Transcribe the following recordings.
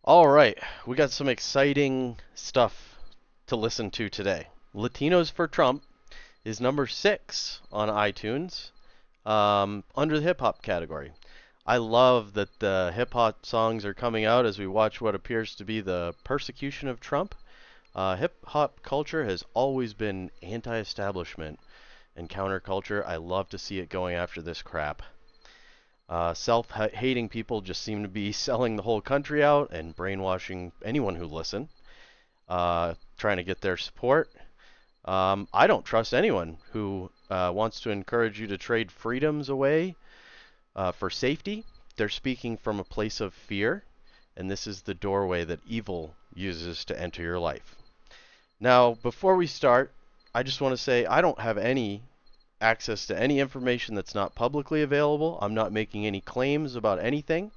All right, we got some exciting stuff to listen to today. Latinos for Trump is number 6 on iTunes under the hip hop category. I love that the hip hop songs are coming out as we watch what appears to be the persecution of Trump. Hip hop culture has always been anti establishment and counterculture. I love to see it going after this crap. Self-hating people just seem to be selling the whole country out and brainwashing anyone who listen, trying to get their support. I don't trust anyone who wants to encourage you to trade freedoms away for safety. They're speaking from a place of fear, and this is the doorway that evil uses to enter your life. Now, before we start, I just want to say I don't have any access to any information that's not publicly available. I'm not making any claims about anything.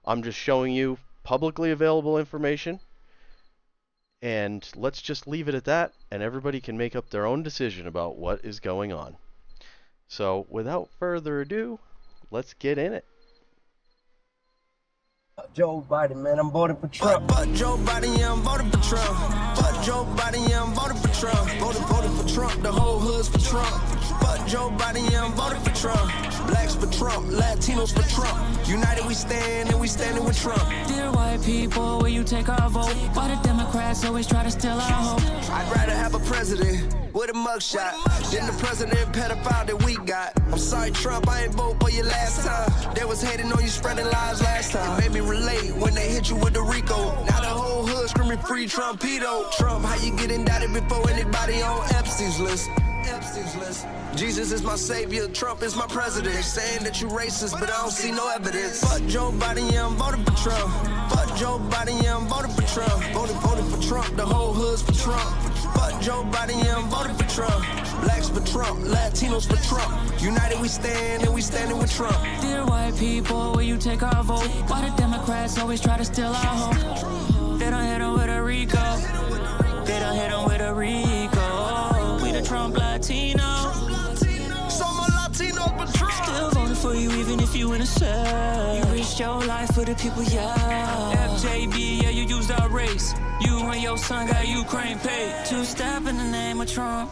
I'm just showing you publicly available information. And let's just leave it at that, and everybody can make up their own decision about what is going on. So, without further ado, let's get in it. Joe Biden, man, I'm voting for Trump. Fuck Joe Biden, yeah, I'm voting for Trump. Fuck Joe Biden, yeah, I'm voting for Trump. Voting for Trump, the whole hood's for Trump. Fuck Joe Biden, yeah, I'm voting for Trump. Blacks for Trump, Latinos for Trump. United we stand, and we standing with Trump. Dear white people, will you take our vote? Why the Democrats always try to steal our hope? I'd rather have a president with a mugshot than the president pedophile that we got. I'm sorry, Trump, I ain't vote for you last time. They was hating on you, spreading lies last time. It made me relate when they hit you with the Rico. Now the whole hood screaming free Trumpito. Trump, how you get indicted before anybody on Epstein's list? Epstein's list. Jesus is my savior, Trump is my president. Saying that you racist, but I don't see no evidence. Fuck Joe Biden, yeah, I'm voting for Trump. Fuck Joe Biden, yeah, I'm voting for Trump. Voting for Trump, the whole hood's for Trump. Fuck Joe Biden, yeah, I'm voting for Trump. Blacks for Trump, Latinos for Trump. United we stand, and we standing with Trump. Dear white people, will you take our vote? Why the Democrats always try to steal our hope? They don't hit them with a Rico. They don't hit them with a Rico. We the Trump Latinos. So my Latinos for Trump. Still voting for you even if you innocent. You risked your life for the people, yeah. FJB, yeah, you used our race. You and your son got Ukraine paid. Two-step in the name of Trump.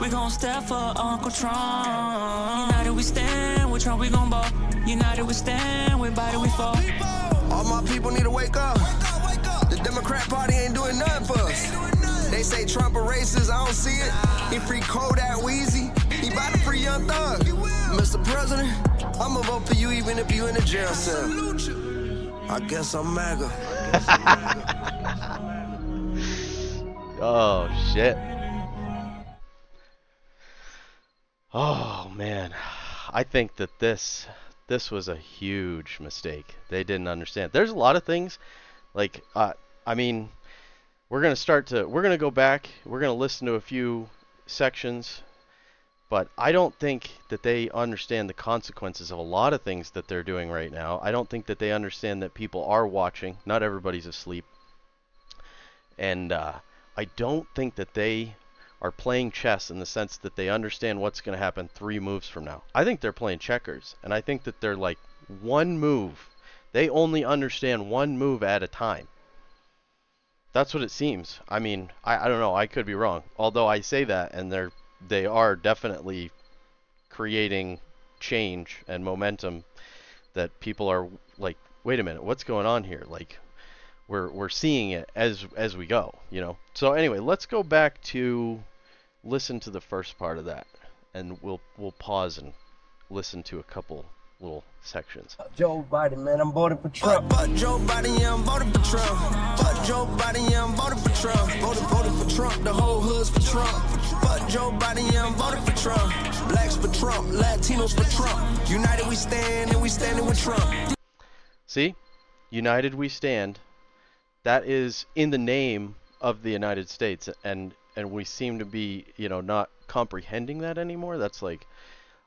We gon' step for Uncle Trump. United we stand, with Trump we gon' ball. United we stand, with Biden we fall. All my people need to wake up. The Democrat Party ain't doing nothing for us. They say Trump a racist, I don't see it. He free Kodak Weezy, he bout to free Young Thug. Mr. President, I'ma vote for you even if you in a jail cell. I guess I'm MAGA. Oh, shit. Oh, man. I think that this was a huge mistake. They didn't understand. There's a lot of things, like, I mean, we're going to go back, we're going to listen to a few sections, but I don't think that they understand the consequences of a lot of things that they're doing right now. I don't think that they understand that people are watching. Not everybody's asleep. And I don't think that they are playing chess in the sense that they understand what's going to happen 3 moves from now. I think they're playing checkers, and I think that they're like one move. They only understand one move at a time. That's what it seems. I mean, I don't know. I could be wrong. Although I say that, and they are definitely creating change and momentum that people are like, wait a minute, what's going on here? Like, we're seeing it as we go, you know. So anyway, let's go back to listen to the first part of that, and we'll pause and listen to a couple little sections. Joe Biden, man, I'm voting for Trump. Fuck Joe Biden, yeah, I'm voting for Trump. Fuck Joe Biden, yeah, I'm voting for Trump. Voting for Trump, the whole hood's for Trump. Fuck Joe Biden, yeah, I'm voting for Trump. Blacks for Trump, Latinos for Trump. United we stand, and we standing with Trump. See? United we stand. That is in the name of the United States, and we seem to be, you know, not comprehending that anymore. That's like,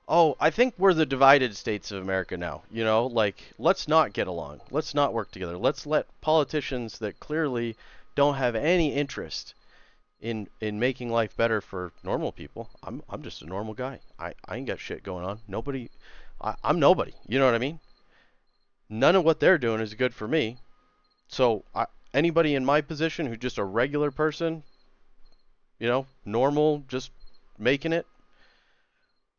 oh, I think we're the divided states of America now. You know, like, let's not get along. Let's not work together. Let's let politicians that clearly don't have any interest in making life better for normal people. I'm just a normal guy. I ain't got shit going on. I'm nobody. You know what I mean? None of what they're doing is good for me. So anybody in my position who's just a regular person, normal, just making it,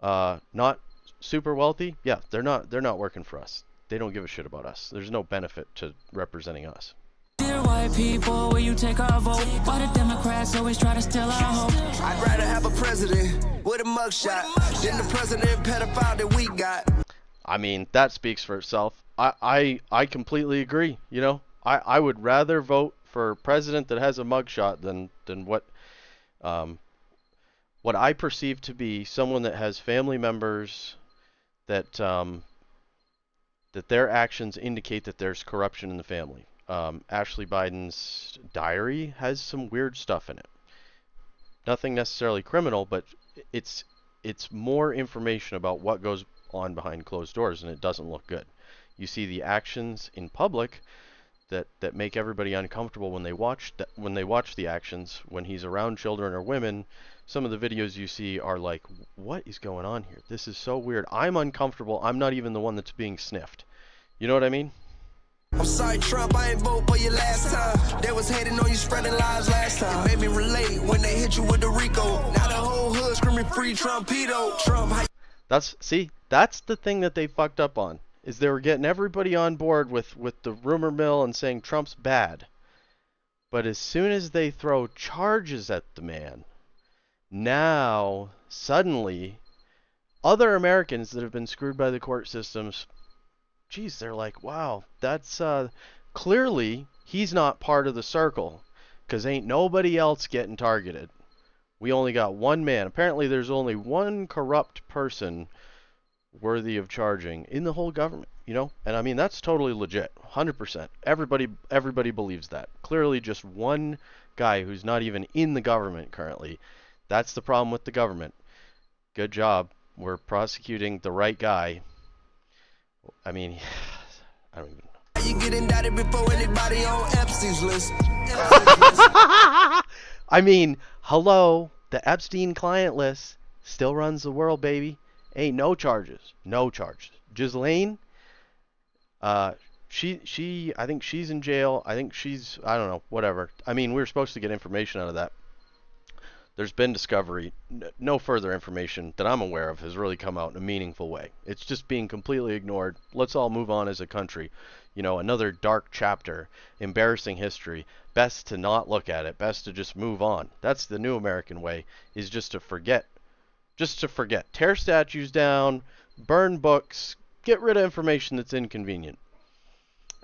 not super wealthy, yeah, they're not working for us. They don't give a shit about us. There's no benefit to representing us. Dear white people, will you take our vote? Why the Democrats always try to steal our hope? I'd rather have a president with a mugshot than the president pedophile that we got. I mean, that speaks for itself. I completely agree. I would rather vote for a president that has a mugshot than what I perceive to be someone that has family members that that their actions indicate that there's corruption in the family. Ashley Biden's diary has some weird stuff in it. Nothing necessarily criminal, but it's more information about what goes on behind closed doors, and it doesn't look good. You see the actions in public that make everybody uncomfortable when they watch the actions when he's around children or women. Some of the videos you see are like, what is going on here? This is so weird. I'm uncomfortable. I'm not even the one that's being sniffed. You know what I mean? I'm sorry, Trump, I ain't vote for you last time. They was hating on you, spreading lies last time. It made me relate when they hit you with the Rico. Now the whole hood screaming free Trumpito. Trump. That's the thing that they fucked up on, is they were getting everybody on board with the rumor mill and saying Trump's bad. But as soon as they throw charges at the man, now suddenly other Americans that have been screwed by the court systems, geez, they're like, wow, that's clearly he's not part of the circle, because ain't nobody else getting targeted. We only got one man. Apparently there's only one corrupt person worthy of charging in the whole government, and I mean, that's totally legit, 100%. Everybody believes that. Clearly just one guy who's not even in the government currently. That's the problem with the government. Good job. We're prosecuting the right guy. I mean, I don't even know. You get indicted before anybody on Epstein's list. I mean, hello, the Epstein client list still runs the world, baby. Ain't no charges. No charges. Ghislaine, she I think she's in jail. I think I don't know, whatever. I mean, we were supposed to get information out of that. There's been discovery. No further information that I'm aware of has really come out in a meaningful way. It's just being completely ignored. Let's all move on as a country. Another dark chapter, embarrassing history. Best to not look at it. Best to just move on. That's the new American way, is just to forget. Just to forget. Tear statues down, burn books, get rid of information that's inconvenient.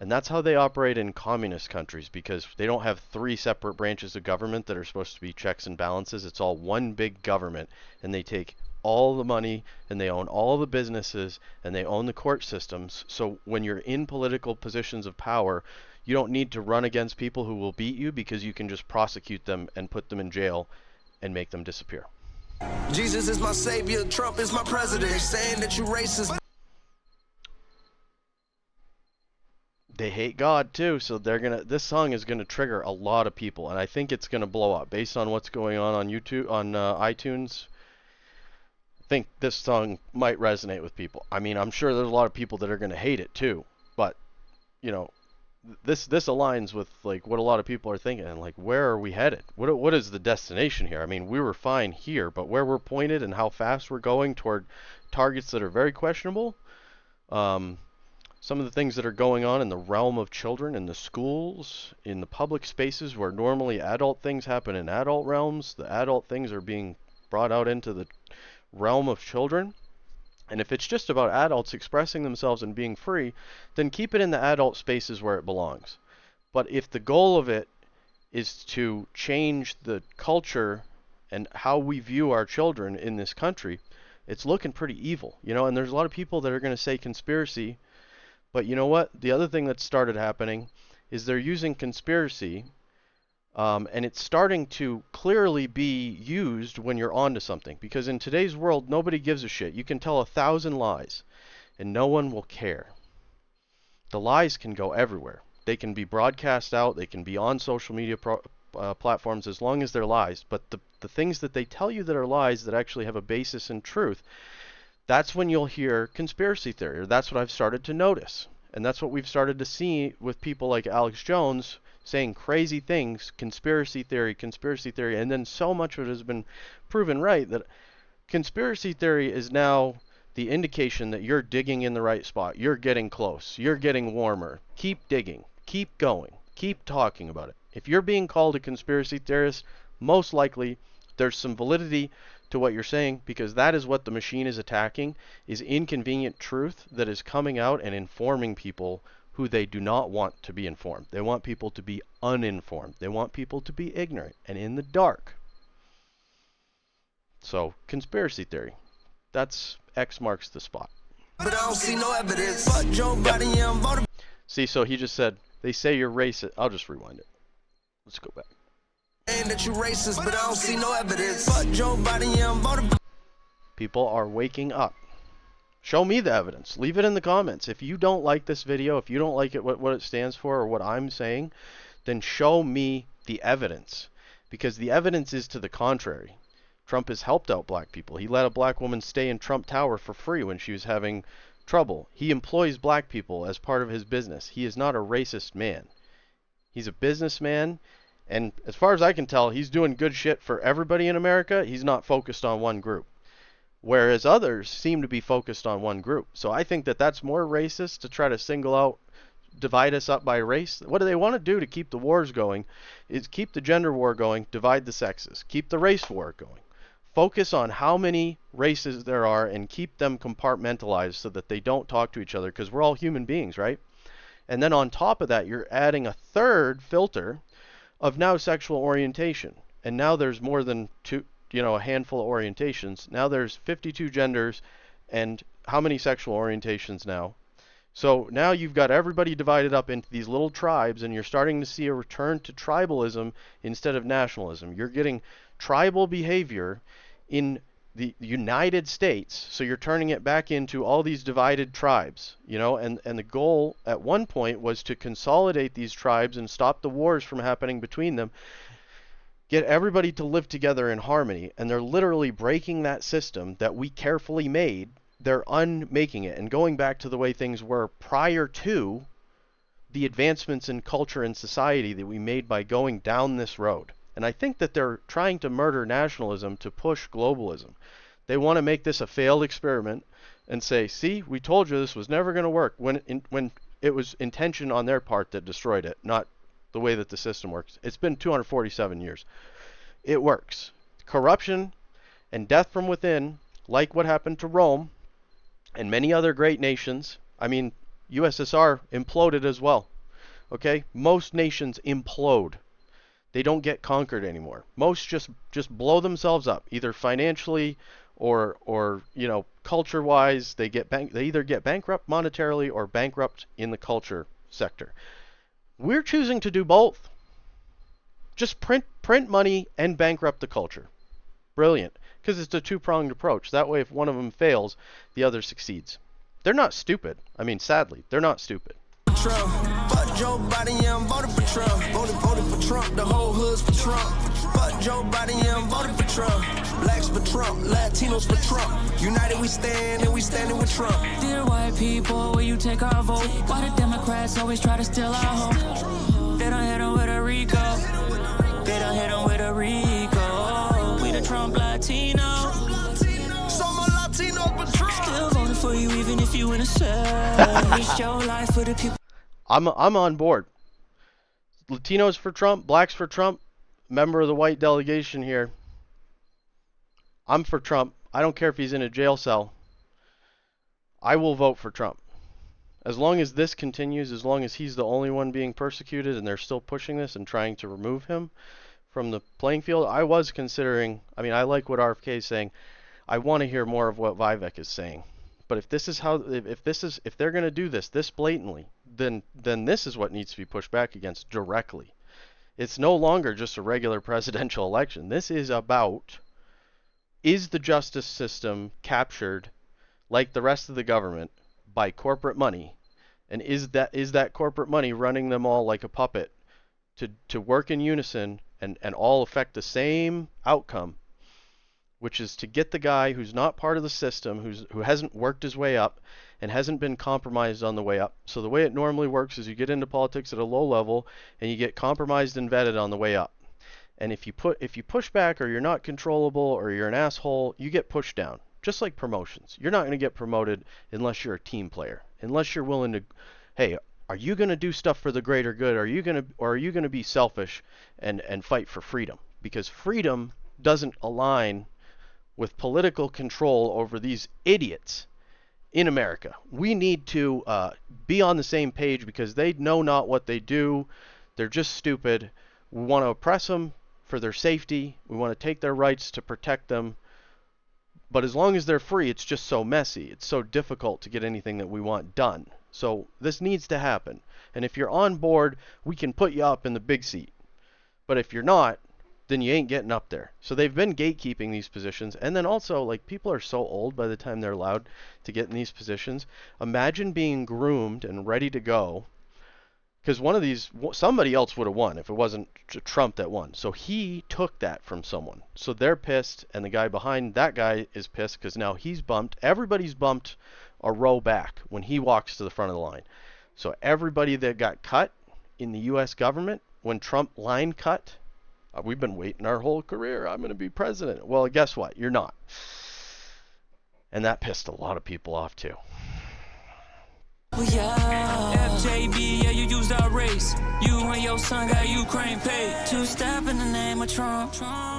And that's how they operate in communist countries, because they don't have three separate branches of government that are supposed to be checks and balances. It's all one big government, and they take all the money, and they own all the businesses, and they own the court systems. So when you're in political positions of power, you don't need to run against people who will beat you, because you can just prosecute them and put them in jail and make them disappear. Jesus is my savior, Trump is my president. Saying that you racist. They hate God too, so this song is gonna trigger a lot of people, and I think it's gonna blow up based on what's going on YouTube, on iTunes. I think this song might resonate with people. I mean, I'm sure there's a lot of people that are gonna hate it too, but this aligns with like what a lot of people are thinking, and like, where are we headed? What is the destination here? I mean, we were fine here, but where we're pointed and how fast we're going toward targets that are very questionable. Some of the things that are going on in the realm of children, in the schools, in the public spaces where normally adult things happen in adult realms, the adult things are being brought out into the realm of children. And if it's just about adults expressing themselves and being free, then keep it in the adult spaces where it belongs. But if the goal of it is to change the culture and how we view our children in this country, it's looking pretty evil, and there's a lot of people that are going to say conspiracy. But you know what? The other thing that started happening is they're using conspiracy, and it's starting to clearly be used when you're onto something. Because in today's world, nobody gives a shit. You can tell 1,000 lies, and no one will care. The lies can go everywhere. They can be broadcast out. They can be on social media platforms, as long as they're lies. But the things that they tell you that are lies that actually have a basis in truth, that's when you'll hear conspiracy theory, or that's what I've started to notice. And that's what we've started to see with people like Alex Jones saying crazy things, conspiracy theory, and then so much of it has been proven right that conspiracy theory is now the indication that you're digging in the right spot. You're getting close. You're getting warmer. Keep digging. Keep going. Keep talking about it. If you're being called a conspiracy theorist, most likely there's some validity to what you're saying, because that is what the machine is attacking, is inconvenient truth that is coming out and informing people who they do not want to be informed. They want people to be uninformed. They want people to be ignorant and in the dark. So, conspiracy theory. That's X marks the spot. But I don't see no evidence. Fuck Joe Biden, yeah, I'm voting. See, so he just said, they say you're racist. I'll just rewind it. Let's go back. Saying that you racist, but I don't see no evidence. Fuck Joe Biden, yeah, I'm voting. People are waking up. Show me the evidence. Leave it in the comments. If you don't like this video, if you don't like it, what it stands for or what I'm saying, then show me the evidence. Because the evidence is to the contrary. Trump has helped out black people. He let a black woman stay in Trump Tower for free when she was having trouble. He employs black people as part of his business. He is not a racist man. He's a businessman, and as far as I can tell, he's doing good shit for everybody in America. He's not focused on one group, whereas others seem to be focused on one group. So I think that that's more racist, to try to single out, divide us up by race. What do they want to do to keep the wars going is keep the gender war going, divide the sexes, keep the race war going. Focus on how many races there are and keep them compartmentalized so that they don't talk to each other, because we're all human beings, right? And then on top of that, you're adding a third filter of now sexual orientation. And now there's more than a handful of orientations. Now there's 52 genders, and how many sexual orientations now? So now you've got everybody divided up into these little tribes, and you're starting to see a return to tribalism instead of nationalism. You're getting tribal behavior in the United States, so you're turning it back into all these divided tribes, and the goal at one point was to consolidate these tribes and stop the wars from happening between them, get everybody to live together in harmony, and they're literally breaking that system that we carefully made. They're unmaking it and going back to the way things were prior to the advancements in culture and society that we made by going down this road. And I think that they're trying to murder nationalism to push globalism. They want to make this a failed experiment and say, see, we told you this was never going to work, when it was intention on their part that destroyed it, not the way that the system works. It's been 247 years. It works. Corruption and death from within, like what happened to Rome and many other great nations. I mean, USSR imploded as well. Okay? Most nations implode. They don't get conquered anymore. Most just blow themselves up, either financially or culture-wise. They either get bankrupt monetarily or bankrupt in the culture sector. We're choosing to do both. Just print money and bankrupt the culture. Brilliant, because it's a two-pronged approach. That way, if one of them fails, the other succeeds. They're not stupid. I mean, sadly, they're not stupid. Trump. Fuck Joe Biden, yeah, I'm voting for Trump. Voted for Trump, the whole hood's for Trump. Fuck Joe Biden, yeah, I'm voting for Trump. Blacks for Trump, Latinos for Trump. United we stand, and we standing with Trump. Dear white people, will you take our vote? Why the Democrats always try to steal our hope? They don't hit them with a RICO. They don't hit them with a RICO. We the Trump Latinos. So more Latino for Trump. Still voting for you even if you in a cell. Risk your life for the people. I'm on board. Latinos for Trump, blacks for Trump, member of the white delegation here. I'm for Trump. I don't care if he's in a jail cell. I will vote for Trump. As long as this continues, as long as he's the only one being persecuted and they're still pushing this and trying to remove him from the playing field, I was considering, I mean, I like what RFK is saying. I want to hear more of what Vivek is saying. But if this is how, if they're going to do this blatantly, then this is what needs to be pushed back against directly. It's no longer just a regular presidential election. This is about, is the justice system captured like the rest of the government by corporate money? And is that corporate money running them all like a puppet to work in unison and all affect the same outcome, which is to get the guy who's not part of the system, who hasn't worked his way up, and hasn't been compromised on the way up. So the way it normally works is you get into politics at a low level and you get compromised and vetted on the way up. And if you push back, or you're not controllable, or you're an asshole, you get pushed down. Just like promotions. You're not going to get promoted unless you're a team player. Unless you're willing to, hey, are you going to do stuff for the greater good? Are you going to be selfish and fight for freedom? Because freedom doesn't align with political control over these idiots in America. We need to be on the same page, because they know not what they do. They're just stupid. We want to oppress them for their safety. We want to take their rights to protect them. But as long as they're free, it's just so messy. It's so difficult to get anything that we want done. So this needs to happen. And if you're on board, we can put you up in the big seat. But if you're not, then you ain't getting up there. So they've been gatekeeping these positions. And then also, like, people are so old by the time they're allowed to get in these positions. Imagine being groomed and ready to go. Because one of these, somebody else would have won if it wasn't Trump that won. So he took that from someone. So they're pissed, and the guy behind that guy is pissed because now he's bumped. Everybody's bumped a row back when he walks to the front of the line. So everybody that got cut in the U.S. government, when Trump line cut, we've been waiting our whole career. I'm going to be president. Well, guess what? You're not. And that pissed a lot of people off too. Well, yeah, FJB, yeah, you used our race. You and your son got Ukraine paid. Two-step in the name of Trump.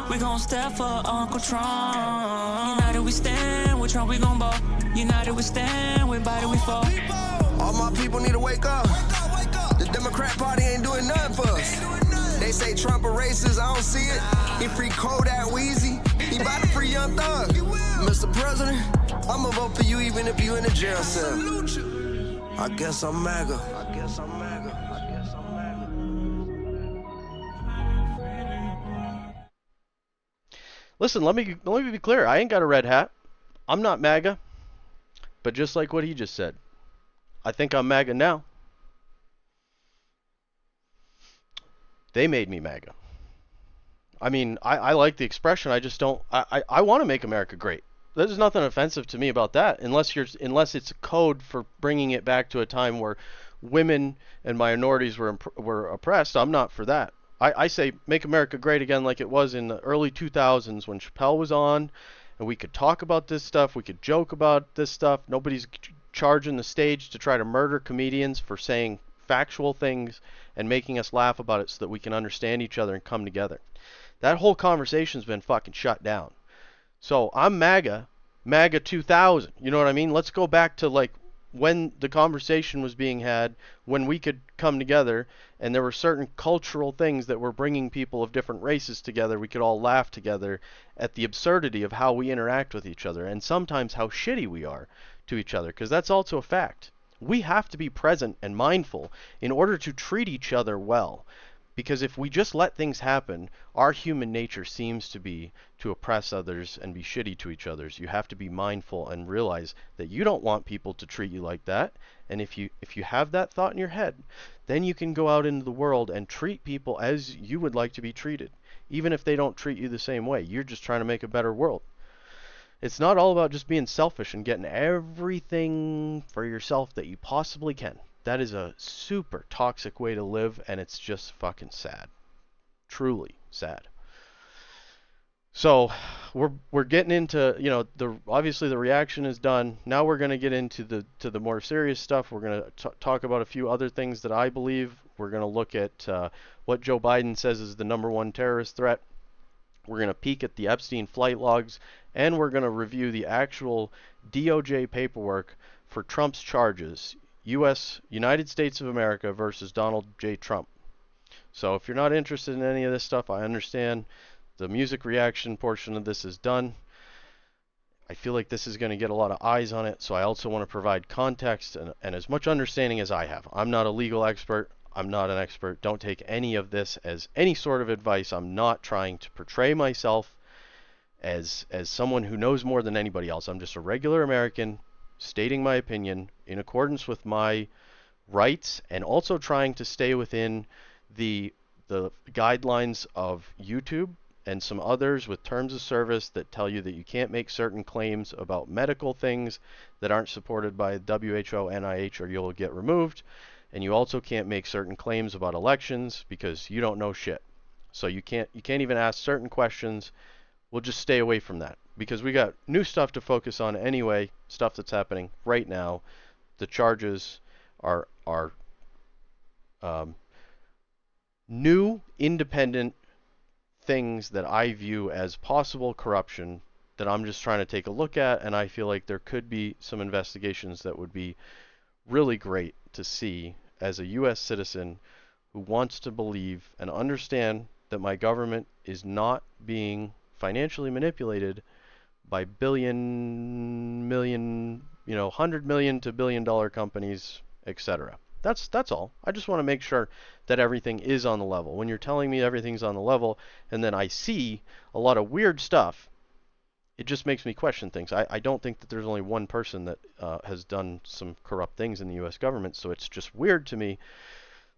We gon' step for Uncle Trump. United we stand, with Trump we gon' ball. United we stand, with Biden we fall. All my people need to wake up. The Democrat Party ain't doing nothing for us. They say Trump a racist, I don't see it. He free Kodak Wheezy. He bout to free Young Thug. Mr. President, I'ma vote for you even if you in a jail cell. I guess I'm MAGA. I guess I'm MAGA. I guess I'm MAGA. Listen, let me be clear. I ain't got a red hat. I'm not MAGA. But just like what he just said, I think I'm MAGA now. They made me MAGA. I mean, I like the expression. I just don't. I want to make America great. There's nothing offensive to me about that, unless it's a code for bringing it back to a time where women and minorities were oppressed. I'm not for that. I say make America great again, like it was in the early 2000s when Chappelle was on, and we could talk about this stuff. We could joke about this stuff. Nobody's charging the stage to try to murder comedians for saying factual things and making us laugh about it so that we can understand each other and come together. That whole conversation's been fucking shut down. So I'm MAGA 2000. You know what I mean? Let's go back to like when the conversation was being had, when we could come together and there were certain cultural things that were bringing people of different races together. We could all laugh together at the absurdity of how we interact with each other, and sometimes how shitty we are to each other, because that's also a fact. We have to be present and mindful in order to treat each other well. Because if we just let things happen, our human nature seems to be to oppress others and be shitty to each other. You have to be mindful and realize that you don't want people to treat you like that. And if you have that thought in your head, then you can go out into the world and treat people as you would like to be treated. Even if they don't treat you the same way, you're just trying to make a better world. It's not all about just being selfish and getting everything for yourself that you possibly can. That is a super toxic way to live, and it's just fucking sad. Truly sad. So we're getting into, you know, obviously the reaction is done. Now we're going to get into the more serious stuff. We're going to talk about a few other things that I believe. We're going to look at what Joe Biden says is the #1 terrorist threat. We're going to peek at the Epstein flight logs, and we're going to review the actual DOJ paperwork for Trump's charges. United States of America versus Donald J. Trump. So if you're not interested in any of this stuff, I understand. The music reaction portion of this is done. I feel like this is going to get a lot of eyes on it, so I also want to provide context and as much understanding as I have. I'm not a legal expert. I'm not an expert. Don't take any of this as any sort of advice. I'm not trying to portray myself as someone who knows more than anybody else. I'm just a regular American stating my opinion in accordance with my rights, and also trying to stay within the guidelines of YouTube and some others with terms of service that tell you that you can't make certain claims about medical things that aren't supported by WHO, NIH, or you'll get removed. And you also can't make certain claims about elections because you don't know shit. So you can't even ask certain questions. We'll just stay away from that because we got new stuff to focus on anyway, stuff that's happening right now. The charges are new, independent things that I view as possible corruption that I'm just trying to take a look at, and I feel like there could be some investigations that would be really great to see as a U.S. citizen who wants to believe and understand that my government is not being financially manipulated by billion, million, 100 million to billion-dollar companies, etc. That's all. I just want to make sure that everything is on the level. When you're telling me everything's on the level, and then I see a lot of weird stuff, it just makes me question things. I don't think that there's only one person that has done some corrupt things in the U.S. government, so it's just weird to me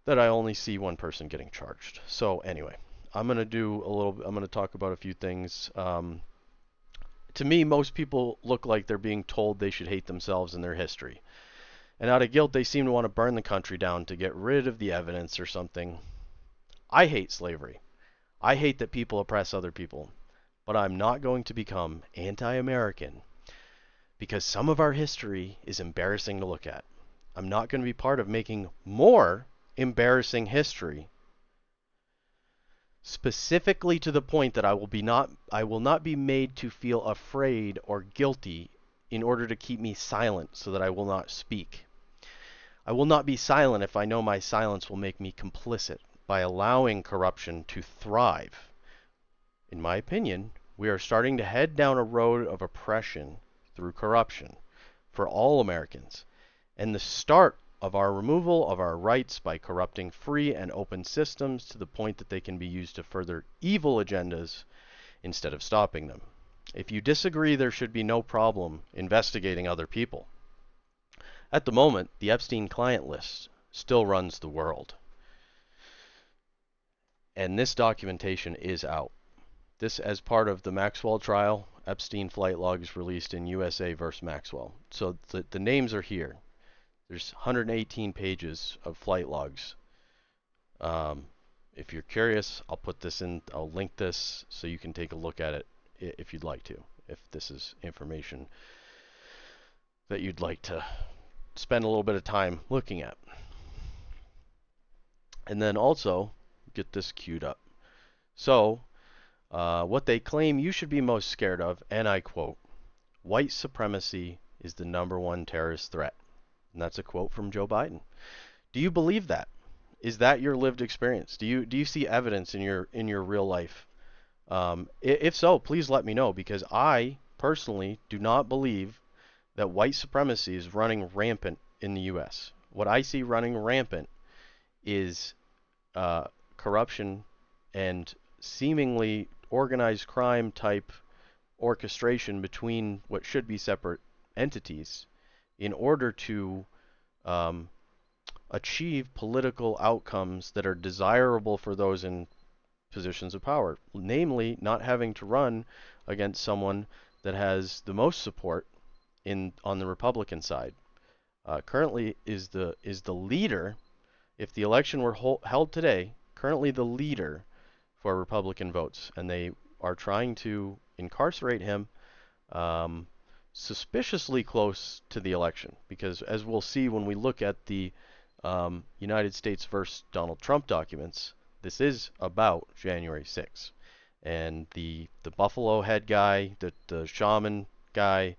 that I only see one person getting charged. So anyway, I'm going to talk about a few things. To me, most people look like they're being told they should hate themselves and their history. And out of guilt, they seem to want to burn the country down to get rid of the evidence or something. I hate slavery. I hate that people oppress other people. But I'm not going to become anti-American because some of our history is embarrassing to look at. I'm not going to be part of making more embarrassing history, specifically to the point that I will not be made to feel afraid or guilty in order to keep me silent so that I will not speak. I will not be silent if I know my silence will make me complicit by allowing corruption to thrive. In my opinion, we are starting to head down a road of oppression through corruption for all Americans, and the start of our removal of our rights by corrupting free and open systems to the point that they can be used to further evil agendas instead of stopping them. If you disagree, there should be no problem investigating other people. At the moment, the Epstein client list still runs the world. And this documentation is out. This as part of the Maxwell trial, Epstein flight logs released in USA versus Maxwell. So the names are here. There's 118 pages of flight logs. If you're curious, I'll link this so you can take a look at it if you'd like to, if this is information that you'd like to spend a little bit of time looking at. And then also, get this queued up. So, what they claim you should be most scared of, and I quote, "White supremacy is the #1 terrorist threat." And that's a quote from Joe Biden. Do you believe that? Is that your lived experience? Do you see evidence in your real life? If so, please let me know, because I personally do not believe that white supremacy is running rampant in the U.S. What I see running rampant is corruption and seemingly organized crime type orchestration between what should be separate entities in order to achieve political outcomes that are desirable for those in positions of power, namely not having to run against someone that has the most support on the Republican side. Currently is the leader, if the election were held today, currently the leader for Republican votes, and they are trying to incarcerate him suspiciously close to the election, because as we'll see when we look at the United States versus Donald Trump documents, this is about January 6th. And the Buffalo head guy, the shaman guy,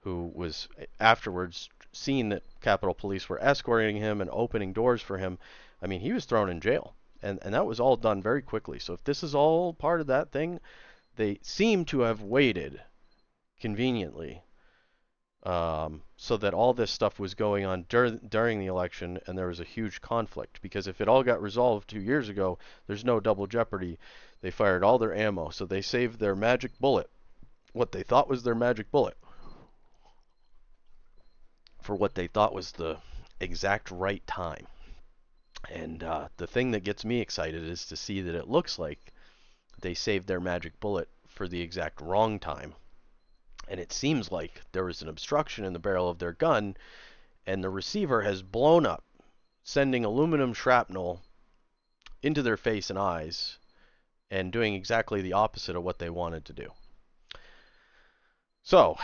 who was afterwards seen that Capitol Police were escorting him and opening doors for him, I mean, he was thrown in jail. And that was all done very quickly. So if this is all part of that thing, they seem to have waited conveniently so that all this stuff was going on during the election, and there was a huge conflict. Because if it all got resolved 2 years ago, there's no double jeopardy. They fired all their ammo, so they saved their magic bullet, what they thought was their magic bullet, for what they thought was the exact right time. And the thing that gets me excited is to see that it looks like they saved their magic bullet for the exact wrong time. And it seems like there was an obstruction in the barrel of their gun, and the receiver has blown up, sending aluminum shrapnel into their face and eyes, and doing exactly the opposite of what they wanted to do. So,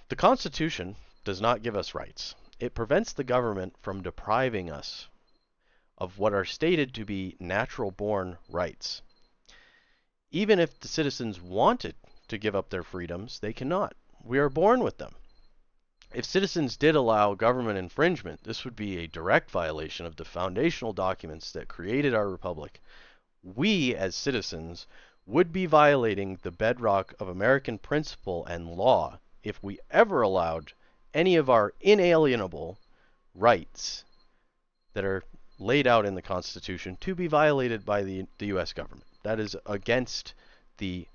the Constitution does not give us rights. It prevents the government from depriving us of what are stated to be natural-born rights. Even if the citizens wanted to give up their freedoms, they cannot. We are born with them. If citizens did allow government infringement, this would be a direct violation of the foundational documents that created our republic. We, as citizens, would be violating the bedrock of American principle and law if we ever allowed any of our inalienable rights that are laid out in the Constitution to be violated by the U.S. government. That is against the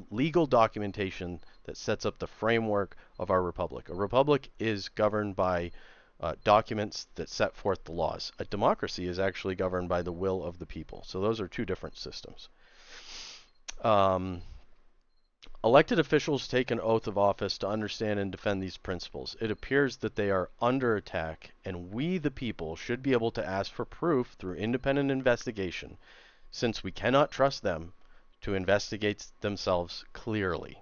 legal documentation that sets up the framework of our republic. A republic is governed by documents that set forth the laws. A democracy is actually governed by the will of the people. So those are two different systems. Elected officials take an oath of office to understand and defend these principles. It appears that they are under attack, and we, the people, should be able to ask for proof through independent investigation, since we cannot trust them to investigate themselves clearly.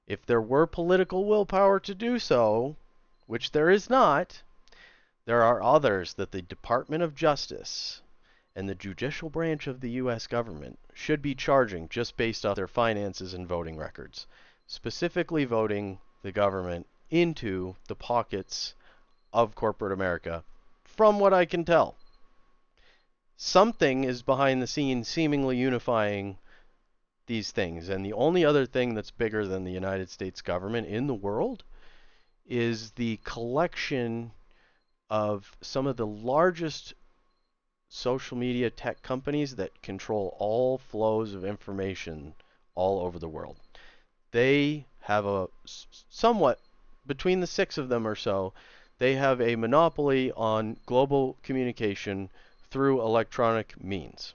If there were political willpower to do so, which there is not, there are others that the Department of Justice and the judicial branch of the U.S. government should be charging just based on their finances and voting records, specifically voting the government into the pockets of corporate America, from what I can tell. Something is behind the scenes seemingly unifying these things, and the only other thing that's bigger than the United States government in the world is the collection of some of the largest social media tech companies that control all flows of information all over the world. They have a somewhat, between the 6 of them or so, they have a monopoly on global communication through electronic means.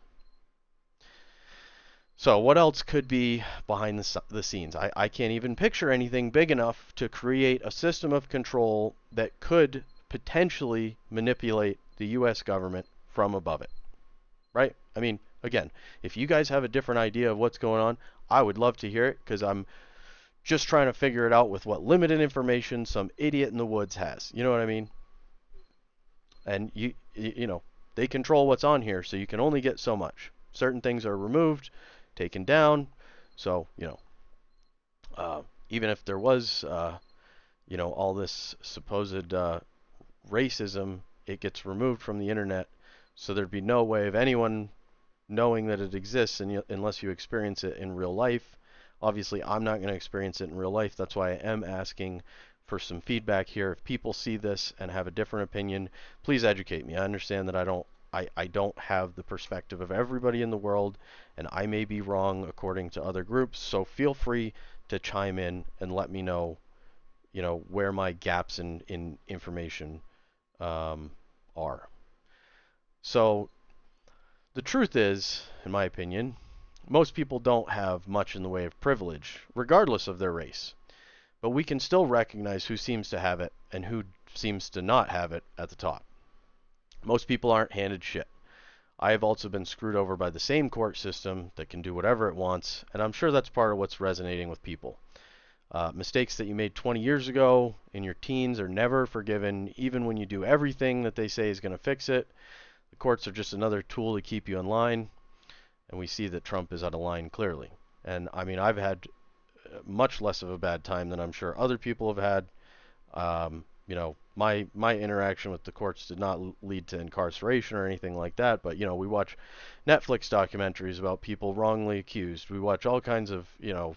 So what else could be behind the scenes? I can't even picture anything big enough to create a system of control that could potentially manipulate the U.S. government from above it, right? I mean, again, if you guys have a different idea of what's going on, I would love to hear it, because I'm just trying to figure it out with what limited information some idiot in the woods has. You know what I mean? And you know, they control what's on here, so you can only get so much. Certain things are removed, taken down, so, you know, even if there was, you know, all this supposed racism, it gets removed from the internet. So there'd be no way of anyone knowing that it exists unless you experience it in real life. Obviously, I'm not going to experience it in real life. That's why I am asking for some feedback here. If people see this and have a different opinion, please educate me. I understand that I don't have the perspective of everybody in the world, and I may be wrong according to other groups. So feel free to chime in and let me know, you know, where my gaps in information are. So the truth is, in my opinion, most people don't have much in the way of privilege, regardless of their race. But we can still recognize who seems to have it and who seems to not have it at the top. Most people aren't handed shit. I have also been screwed over by the same court system that can do whatever it wants, and I'm sure that's part of what's resonating with people. Mistakes that you made 20 years ago in your teens are never forgiven, even when you do everything that they say is going to fix it. The courts are just another tool to keep you in line, and we see that Trump is out of line clearly. And I mean, I've had much less of a bad time than I'm sure other people have had. You know, my interaction with the courts did not lead to incarceration or anything like that, but, you know, we watch Netflix documentaries about people wrongly accused. We watch all kinds of, you know,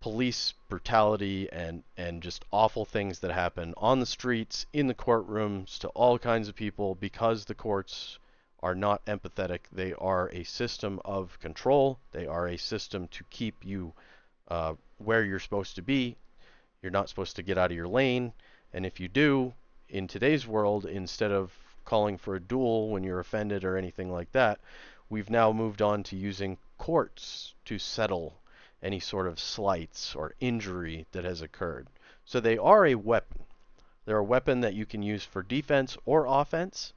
police brutality and just awful things that happen on the streets, in the courtrooms, to all kinds of people, because the courts are not empathetic. They are a system of control. They are a system to keep you where you're supposed to be. You're not supposed to get out of your lane, and if you do, in today's world, instead of calling for a duel when you're offended or anything like that, we've now moved on to using courts to settle any sort of slights or injury that has occurred. So they are a weapon. They're a weapon that you can use for defense or offense.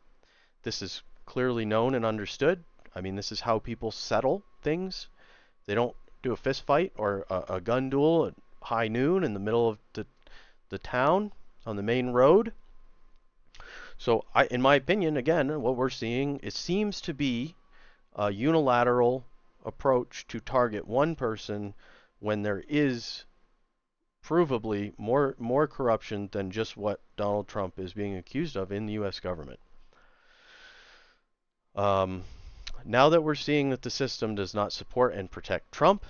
This is clearly known and understood. I mean, this is how people settle things. They don't do a fist fight or a gun duel at high noon in the middle of the town on the main road. So in my opinion, again, what we're seeing, it seems to be a unilateral approach to target one person when there is provably more corruption than just what Donald Trump is being accused of in the U.S. government. Now that we're seeing that the system does not support and protect Trump,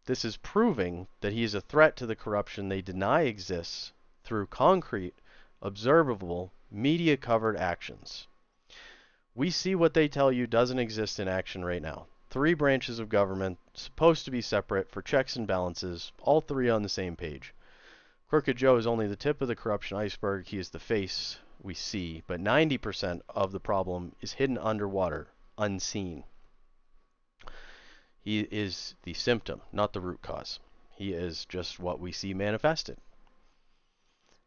this is proving that he is a threat to the corruption they deny exists through concrete, observable, media-covered actions. We see what they tell you doesn't exist in action right now. 3 branches of government, supposed to be separate for checks and balances, all 3 on the same page. Crooked Joe is only the tip of the corruption iceberg. He is the face we see, but 90% of the problem is hidden underwater, unseen. He is the symptom, not the root cause. He is just what we see manifested.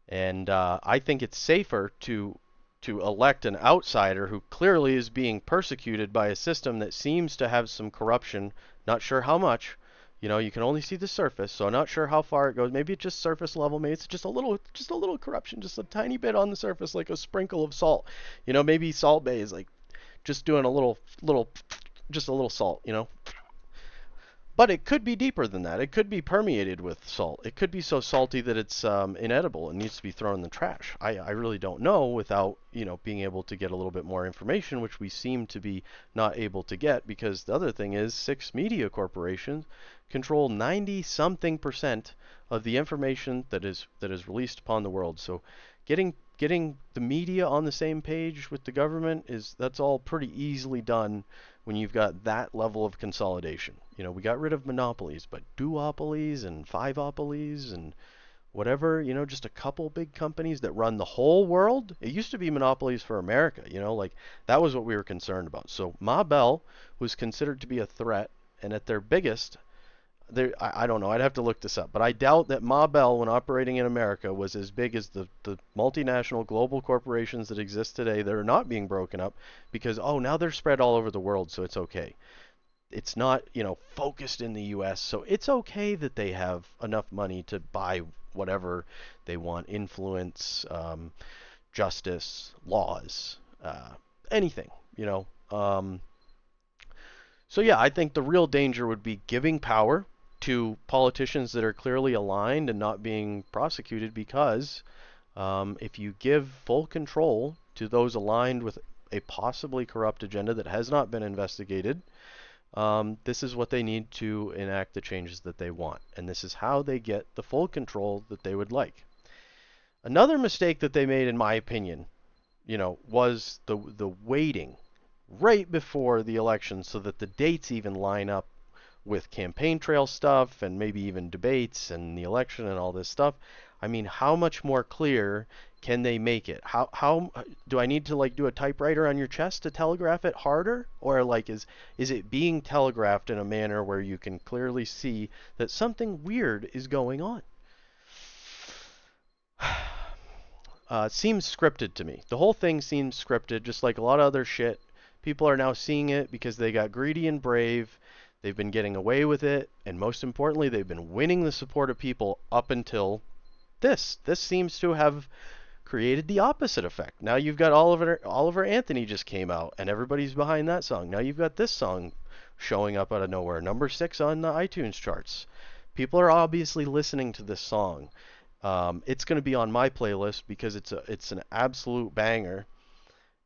And I think it's safer to elect an outsider who clearly is being persecuted by a system that seems to have some corruption, not sure how much. You know, you can only see the surface, so I'm not sure how far it goes. Maybe it's just surface level. Maybe it's just a little corruption, just a tiny bit on the surface, like a sprinkle of salt. You know, maybe Salt Bay is like just doing a little salt, you know. But it could be deeper than that. It could be permeated with salt. It could be so salty that it's inedible and needs to be thrown in the trash. I really don't know without, you know, being able to get a little bit more information, which we seem to be not able to get, because the other thing is 6 media corporations control 90-something% of the information that is released upon the world. So getting the media on the same page with the government that's all pretty easily done when you've got that level of consolidation. You know, we got rid of monopolies, but duopolies and fiveopolies and whatever, you know, just a couple big companies that run the whole world. It used to be monopolies for America, you know, like that was what we were concerned about. So Ma Bell was considered to be a threat, and at their biggest, I don't know, I'd have to look this up, but I doubt that Ma Bell, when operating in America, was as big as the multinational global corporations that exist today that are not being broken up because, oh, now they're spread all over the world, so it's okay. It's not, you know, focused in the U.S., so it's okay that they have enough money to buy whatever they want, influence, justice, laws, anything, you know. So yeah, I think the real danger would be giving power to politicians that are clearly aligned and not being prosecuted, because if you give full control to those aligned with a possibly corrupt agenda that has not been investigated, this is what they need to enact the changes that they want. And this is how they get the full control that they would like. Another mistake that they made, in my opinion, you know, was the waiting right before the election so that the dates even line up with campaign trail stuff and maybe even debates and the election and all this stuff. I mean, how much more clear can they make it? How do I need to like do a typewriter on your chest to telegraph it harder? Or like is it being telegraphed in a manner where you can clearly see that something weird is going on? It seems scripted to me. The whole thing seems scripted, just like a lot of other shit. People are now seeing it because they got greedy and brave. They've been getting away with it, and most importantly, they've been winning the support of people up until this. This seems to have created the opposite effect. Now you've got Oliver Anthony just came out, and everybody's behind that song. Now you've got this song showing up out of nowhere, number 6 on the iTunes charts. People are obviously listening to this song. It's going to be on my playlist because it's an absolute banger.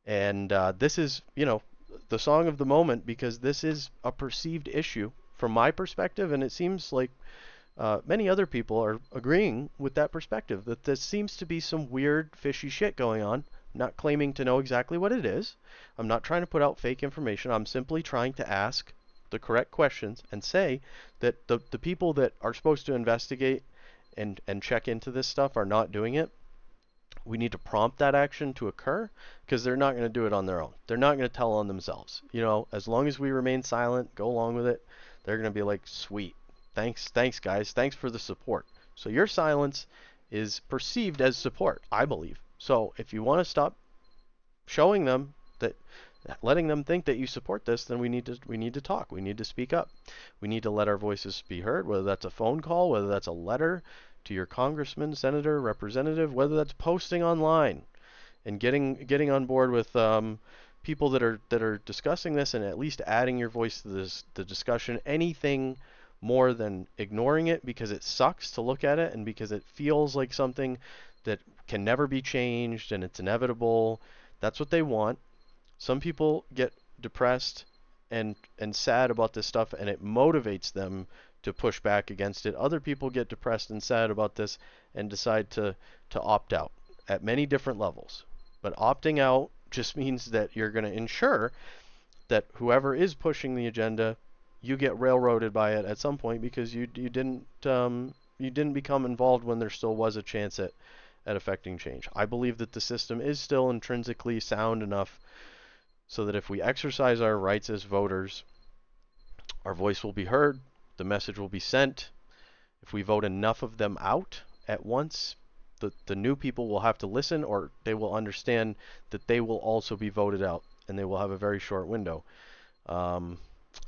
And this is, you know, the song of the moment because this is a perceived issue from my perspective, and it seems like many other people are agreeing with that perspective, that there seems to be some weird, fishy shit going on. I'm not claiming to know exactly what it is. I'm not trying to put out fake information. I'm simply trying to ask the correct questions and say that the people that are supposed to investigate and check into this stuff are not doing it. We need to prompt that action to occur because they're not going to do it on their own. They're not going to tell on themselves. You know, as long as we remain silent, go along with it, they're going to be like, sweet. Thanks guys. Thanks for the support. So your silence is perceived as support, I believe. So if you want to stop showing them that, letting them think that you support this, then we need to talk. We need to speak up. We need to let our voices be heard, whether that's a phone call, whether that's a letter to your congressman, senator, representative, whether that's posting online and getting on board with people that are discussing this and at least adding your voice to the discussion. Anything more than ignoring it because it sucks to look at it and because it feels like something that can never be changed and it's inevitable. That's what they want. Some people get depressed and sad about this stuff, and it motivates them to push back against it. Other people get depressed and sad about this and decide to opt out at many different levels. But opting out just means that you're going to ensure that whoever is pushing the agenda, you get railroaded by it at some point because you didn't become involved when there still was a chance at affecting change. I believe that the system is still intrinsically sound enough so that if we exercise our rights as voters, our voice will be heard, the message will be sent. If we vote enough of them out at once, the new people will have to listen, or they will understand that they will also be voted out, and they will have a very short window. And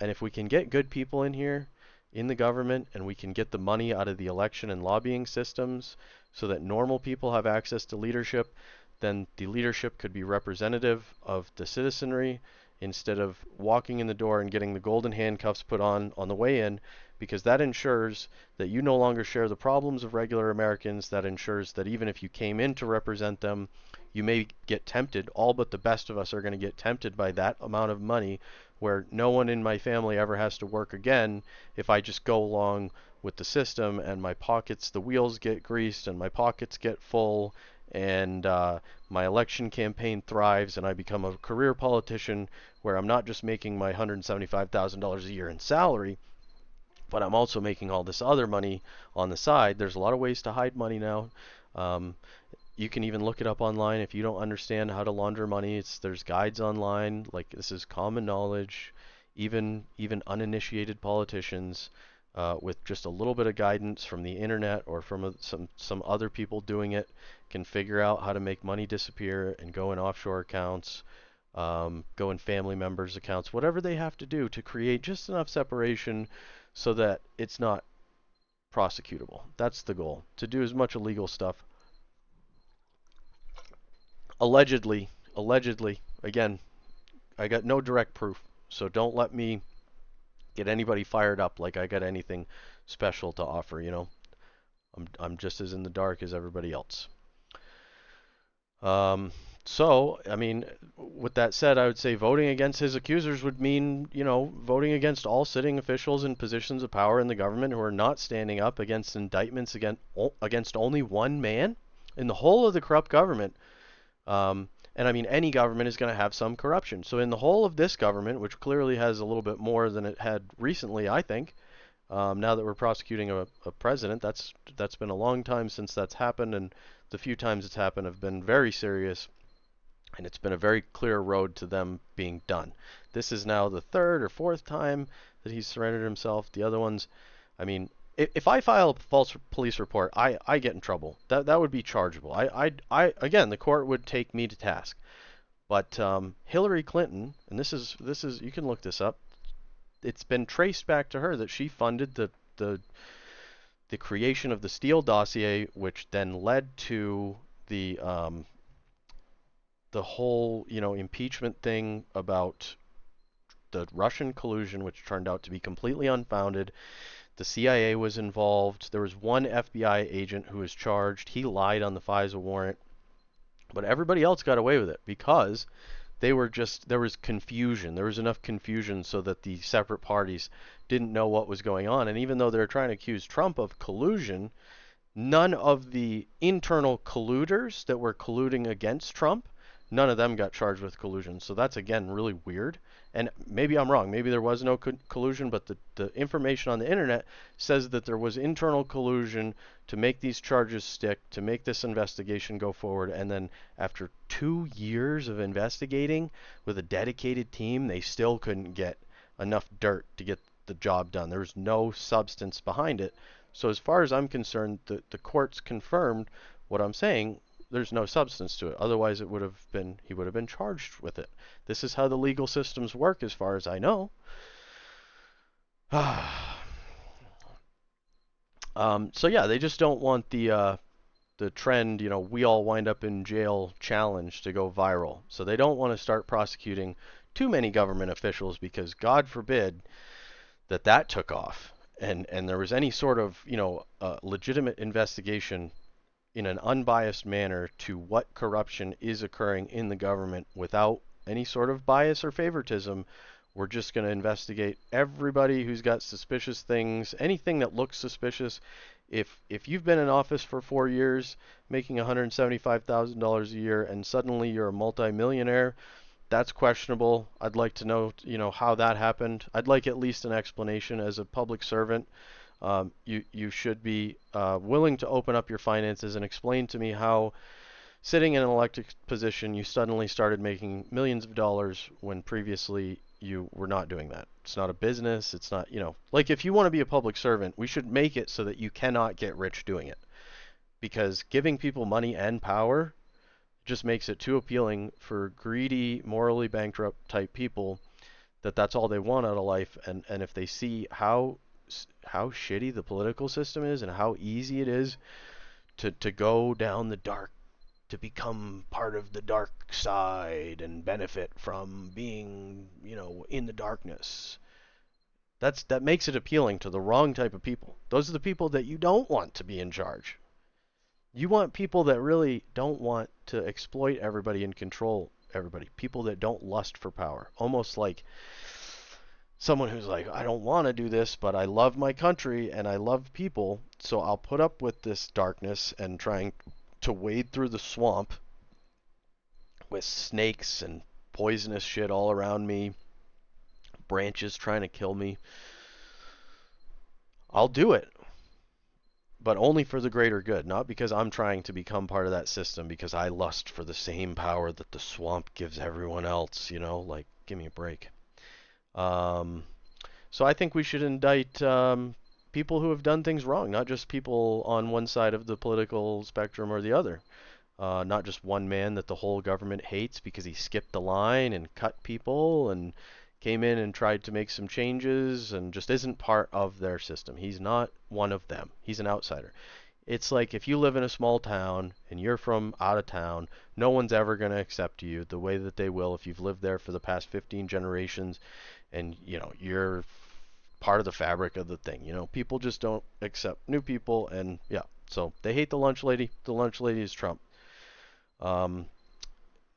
if we can get good people in here, in the government, and we can get the money out of the election and lobbying systems so that normal people have access to leadership, then the leadership could be representative of the citizenry instead of walking in the door and getting the golden handcuffs put on the way in, because that ensures that you no longer share the problems of regular Americans. That ensures that even if you came in to represent them, you may get tempted. All but the best of us are going to get tempted by that amount of money, where no one in my family ever has to work again if I just go along with the system, and my pockets, the wheels get greased and my pockets get full, and my election campaign thrives, and I become a career politician where I'm not just making my $175,000 a year in salary, but I'm also making all this other money on the side. There's a lot of ways to hide money now. You can even look it up online if you don't understand how to launder money. There's guides online. Like, this is common knowledge. Even uninitiated politicians, with just a little bit of guidance from the internet or from some other people doing it, can figure out how to make money disappear and go in offshore accounts, go in family members' accounts, whatever they have to do to create just enough separation so that it's not prosecutable. That's the goal, to do as much illegal stuff. Allegedly, again, I got no direct proof, so don't let me get anybody fired up like I got anything special to offer, you know. I'm just as in the dark as everybody else. So, I mean, with that said, I would say voting against his accusers would mean, you know, voting against all sitting officials in positions of power in the government who are not standing up against indictments against only one man in the whole of the corrupt government. And I mean, any government is going to have some corruption. So in the whole of this government, which clearly has a little bit more than it had recently, I think, now that we're prosecuting a president, that's been a long time since that's happened, and the few times it's happened have been very serious, and it's been a very clear road to them being done. This is now the third or fourth time that he's surrendered himself. The other ones, I mean, if I file a false police report, I get in trouble. That would be chargeable. I again, the court would take me to task. But Hillary Clinton, and this is you can look this up. It's been traced back to her that she funded the creation of the Steele dossier, which then led to the whole, you know, impeachment thing about the Russian collusion, which turned out to be completely unfounded. The CIA was involved. There was one FBI agent who was charged. He lied on the FISA warrant. But everybody else got away with it because there was confusion. There was enough confusion so that the separate parties didn't know what was going on. And even though they're trying to accuse Trump of collusion, none of the internal colluders that were colluding against Trump None of them got charged with collusion. So that's, again, really weird. And maybe I'm wrong. Maybe there was no collusion, but the information on the internet says that there was internal collusion to make these charges stick, to make this investigation go forward. And then after 2 years of investigating with a dedicated team, they still couldn't get enough dirt to get the job done. There was no substance behind it. So as far as I'm concerned, the courts confirmed what I'm saying. There's no substance to it. Otherwise, he would have been charged with it. This is how the legal systems work, as far as I know. So yeah, they just don't want the trend, we all wind up in jail challenge to go viral. So they don't want to start prosecuting too many government officials, because God forbid that took off and there was any sort of, legitimate investigation in an unbiased manner to what corruption is occurring in the government without any sort of bias or favoritism. We're just going to investigate everybody who's got suspicious things, anything that looks suspicious. If you've been in office for 4 years, making $175,000 a year, and suddenly you're a multimillionaire, that's questionable. I'd like to know, how that happened. I'd like at least an explanation. As a public servant, you should be willing to open up your finances and explain to me how, sitting in an elected position, you suddenly started making millions of dollars when previously you were not doing that. It's not a business. It's not, like, if you want to be a public servant, we should make it so that you cannot get rich doing it. Because giving people money and power just makes it too appealing for greedy, morally bankrupt type people that's all they want out of life. And if they see how shitty the political system is and how easy it is to go down the dark, to become part of the dark side and benefit from being, in the darkness, that makes it appealing to the wrong type of people. Those are the people that you don't want to be in charge. You want people that really don't want to exploit everybody and control everybody. People that don't lust for power. Almost like someone who's like, I don't want to do this, but I love my country and I love people, so I'll put up with this darkness and trying to wade through the swamp with snakes and poisonous shit all around me, branches trying to kill me. I'll do it. But only for the greater good, not because I'm trying to become part of that system, because I lust for the same power that the swamp gives everyone else, like, give me a break. So I think we should indict people who have done things wrong, not just people on one side of the political spectrum or the other. Not just one man that the whole government hates because he skipped the line and cut people and came in and tried to make some changes and just isn't part of their system. He's not one of them. He's an outsider. It's like if you live in a small town and you're from out of town, no one's ever going to accept you the way that they will if you've lived there for the past 15 generations and, you're part of the fabric of the thing. People just don't accept new people, and yeah, so they hate the lunch lady. The lunch lady is Trump.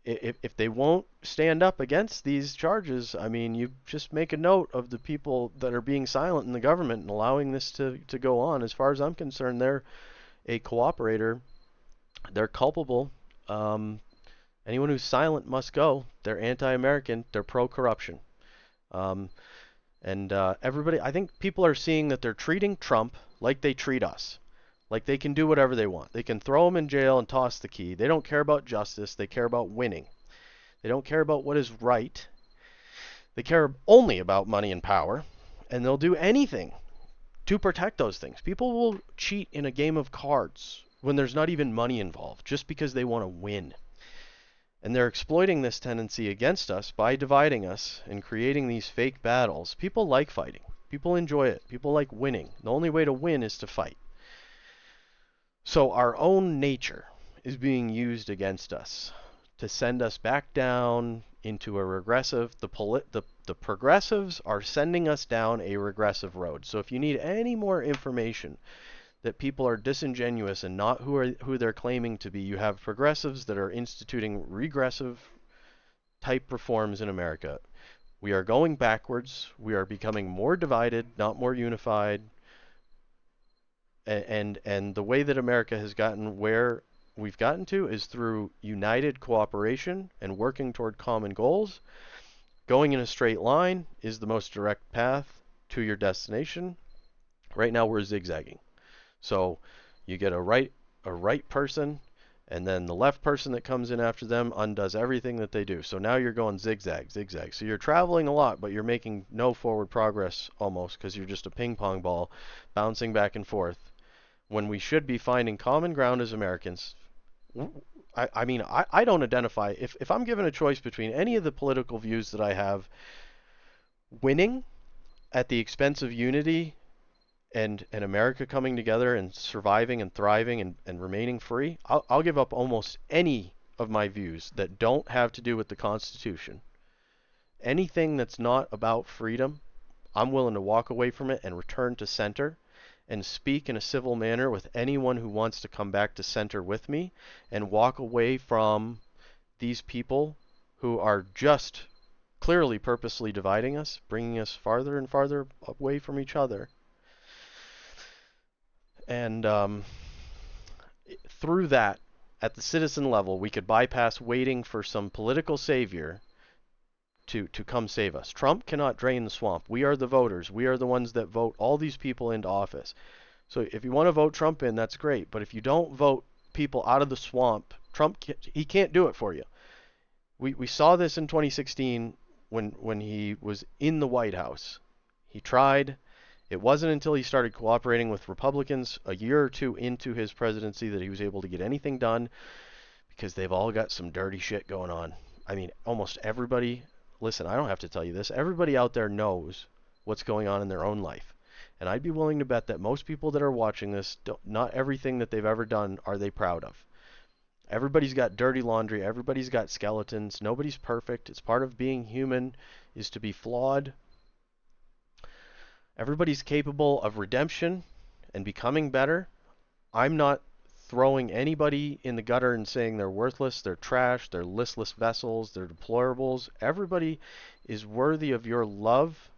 If they won't stand up against these charges, I mean, you just make a note of the people that are being silent in the government and allowing this to go on. As far as I'm concerned, they're a cooperator. They're culpable. Anyone who's silent must go. They're anti-American. They're pro-corruption. Everybody, I think people are seeing that they're treating Trump like they treat us. Like they can do whatever they want. They can throw him in jail and toss the key. They don't care about justice. They care about winning. They don't care about what is right. They care only about money and power. And they'll do anything to protect those things. People will cheat in a game of cards when there's not even money involved, just because they want to win. And they're exploiting this tendency against us by dividing us and creating these fake battles. People like fighting. People enjoy it. People like winning. The only way to win is to fight. So our own nature is being used against us to send us back down into a regressive. The progressives are sending us down a regressive road. So if you need any more information that people are disingenuous and not who they're claiming to be, you have progressives that are instituting regressive type reforms in America. We are going backwards. We are becoming more divided, not more unified. And the way that America has gotten where we've gotten to is through united cooperation and working toward common goals. Going in a straight line is the most direct path to your destination. Right now we're zigzagging. So you get a right person, and then the left person that comes in after them undoes everything that they do. So now you're going zigzag, zigzag. So you're traveling a lot, but you're making no forward progress almost, because you're just a ping pong ball bouncing back and forth, when we should be finding common ground as Americans. I don't identify, if I'm given a choice between any of the political views that I have, winning at the expense of unity and America coming together and surviving and thriving and remaining free, I'll give up almost any of my views that don't have to do with the Constitution. Anything that's not about freedom, I'm willing to walk away from it and return to center and speak in a civil manner with anyone who wants to come back to center with me, and walk away from these people who are just clearly purposely dividing us, bringing us farther and farther away from each other. And through that, at the citizen level, we could bypass waiting for some political savior to come save us. Trump cannot drain the swamp. We are the voters. We are the ones that vote all these people into office. So if you want to vote Trump in, that's great. But if you don't vote people out of the swamp, he can't do it for you. We saw this in 2016 when he was in the White House. He tried. It wasn't until he started cooperating with Republicans a year or two into his presidency that he was able to get anything done, because they've all got some dirty shit going on. I mean, almost everybody, listen, I don't have to tell you this, everybody out there knows what's going on in their own life. And I'd be willing to bet that most people that are watching this, not everything that they've ever done are they proud of. Everybody's got dirty laundry. Everybody's got skeletons. Nobody's perfect. It's part of being human is to be flawed. Everybody's capable of redemption and becoming better. I'm not throwing anybody in the gutter and saying they're worthless, they're trash, they're listless vessels, they're deplorables. Everybody is worthy of your love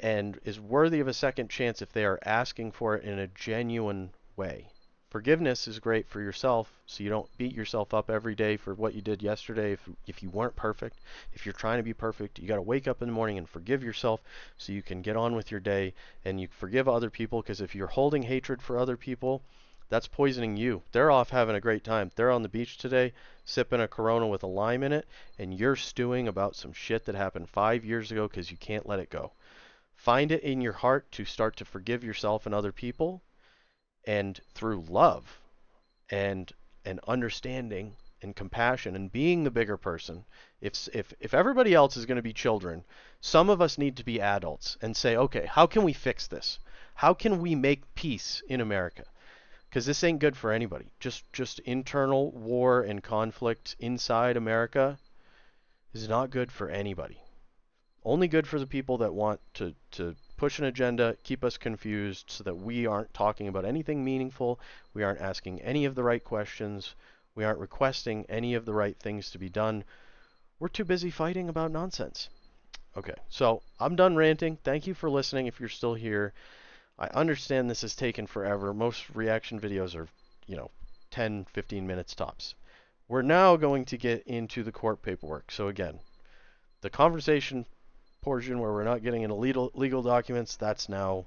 and is worthy of a second chance if they are asking for it in a genuine way. Forgiveness is great for yourself, so you don't beat yourself up every day for what you did yesterday. If you weren't perfect, if you're trying to be perfect, you got to wake up in the morning and forgive yourself so you can get on with your day, and you forgive other people, because if you're holding hatred for other people, that's poisoning you. They're off having a great time. They're on the beach today, sipping a Corona with a lime in it, and you're stewing about some shit that happened 5 years ago because you can't let it go. Find it in your heart to start to forgive yourself and other people, and through love and understanding and compassion and being the bigger person. If everybody else is going to be children, some of us need to be adults and say, okay, how can we fix this? How can we make peace in America? Because this ain't good for anybody. Just internal war and conflict inside America is not good for anybody. Only good for the people that want to push an agenda, keep us confused so that we aren't talking about anything meaningful, we aren't asking any of the right questions, we aren't requesting any of the right things to be done. We're too busy fighting about nonsense. Okay, so I'm done ranting. Thank you for listening if you're still here. I understand this has taken forever. Most reaction videos are, 10, 15 minutes tops. We're now going to get into the court paperwork. So again, the conversation portion where we're not getting into legal documents, that's now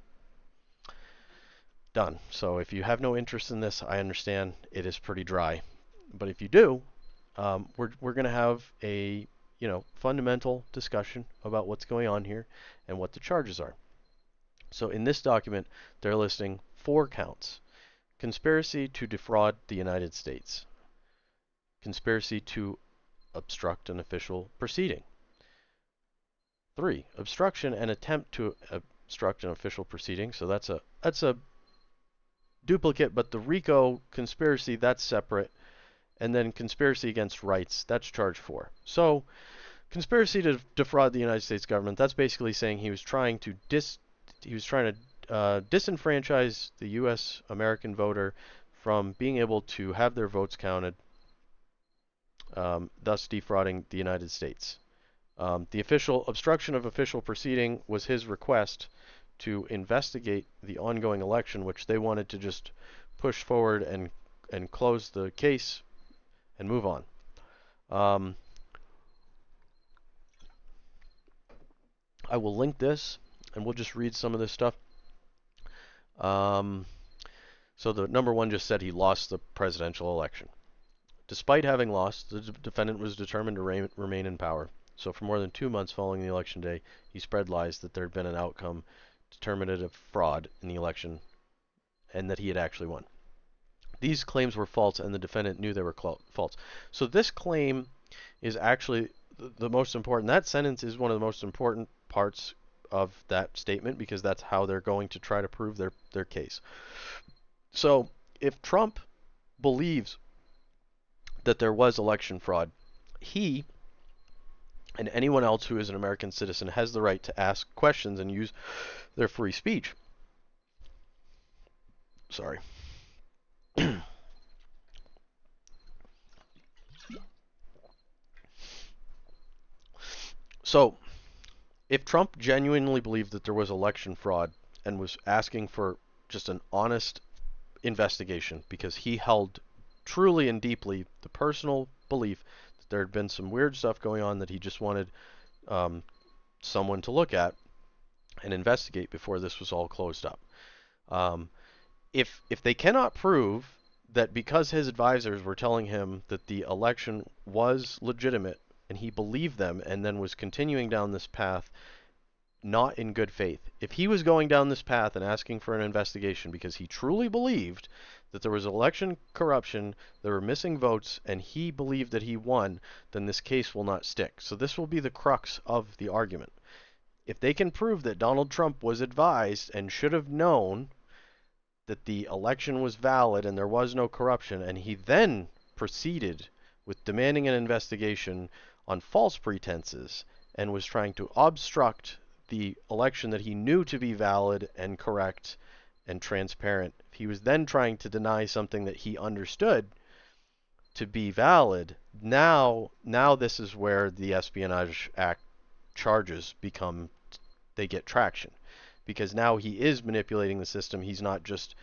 done. So if you have no interest in this, I understand it is pretty dry. But if you do, we're going to have a fundamental discussion about what's going on here and what the charges are. So in this document, they're listing 4 counts: conspiracy to defraud the United States, conspiracy to obstruct an official proceeding. 3, obstruction and attempt to obstruct an official proceeding. So that's a duplicate, but the RICO conspiracy, that's separate. And then conspiracy against rights, that's charge 4. So conspiracy to defraud the United States government, that's basically saying he was trying to disenfranchise the U.S. American voter from being able to have their votes counted, thus defrauding the United States. The official obstruction of official proceeding was his request to investigate the ongoing election, which they wanted to just push forward and and close the case and move on. I will link this, and we'll just read some of this stuff. So the number one just said he lost the presidential election. Despite having lost, the defendant was determined to remain in power. So for more than 2 months following the election day, he spread lies that there had been an outcome determinative fraud in the election and that he had actually won. These claims were false, and the defendant knew they were false. So this claim is actually the most important. That sentence is one of the most important parts of that statement, because that's how they're going to try to prove their case. So if Trump believes that there was election fraud, he and anyone else who is an American citizen has the right to ask questions and use their free speech. Sorry. So, if Trump genuinely believed that there was election fraud and was asking for just an honest investigation because he held truly and deeply the personal belief that there had been some weird stuff going on that he just wanted someone to look at and investigate before this was all closed up. If they cannot prove that because his advisors were telling him that the election was legitimate and he believed them and then was continuing down this path not in good faith. If he was going down this path and asking for an investigation because he truly believed that there was election corruption, there were missing votes, and he believed that he won, then this case will not stick. So this will be the crux of the argument. If they can prove that Donald Trump was advised and should have known that the election was valid and there was no corruption, and he then proceeded with demanding an investigation on false pretenses and was trying to obstruct the election that he knew to be valid and correct and transparent. If he was then trying to deny something that he understood to be valid, now this is where the Espionage Act charges they get traction. Because now he is manipulating the system. He's not just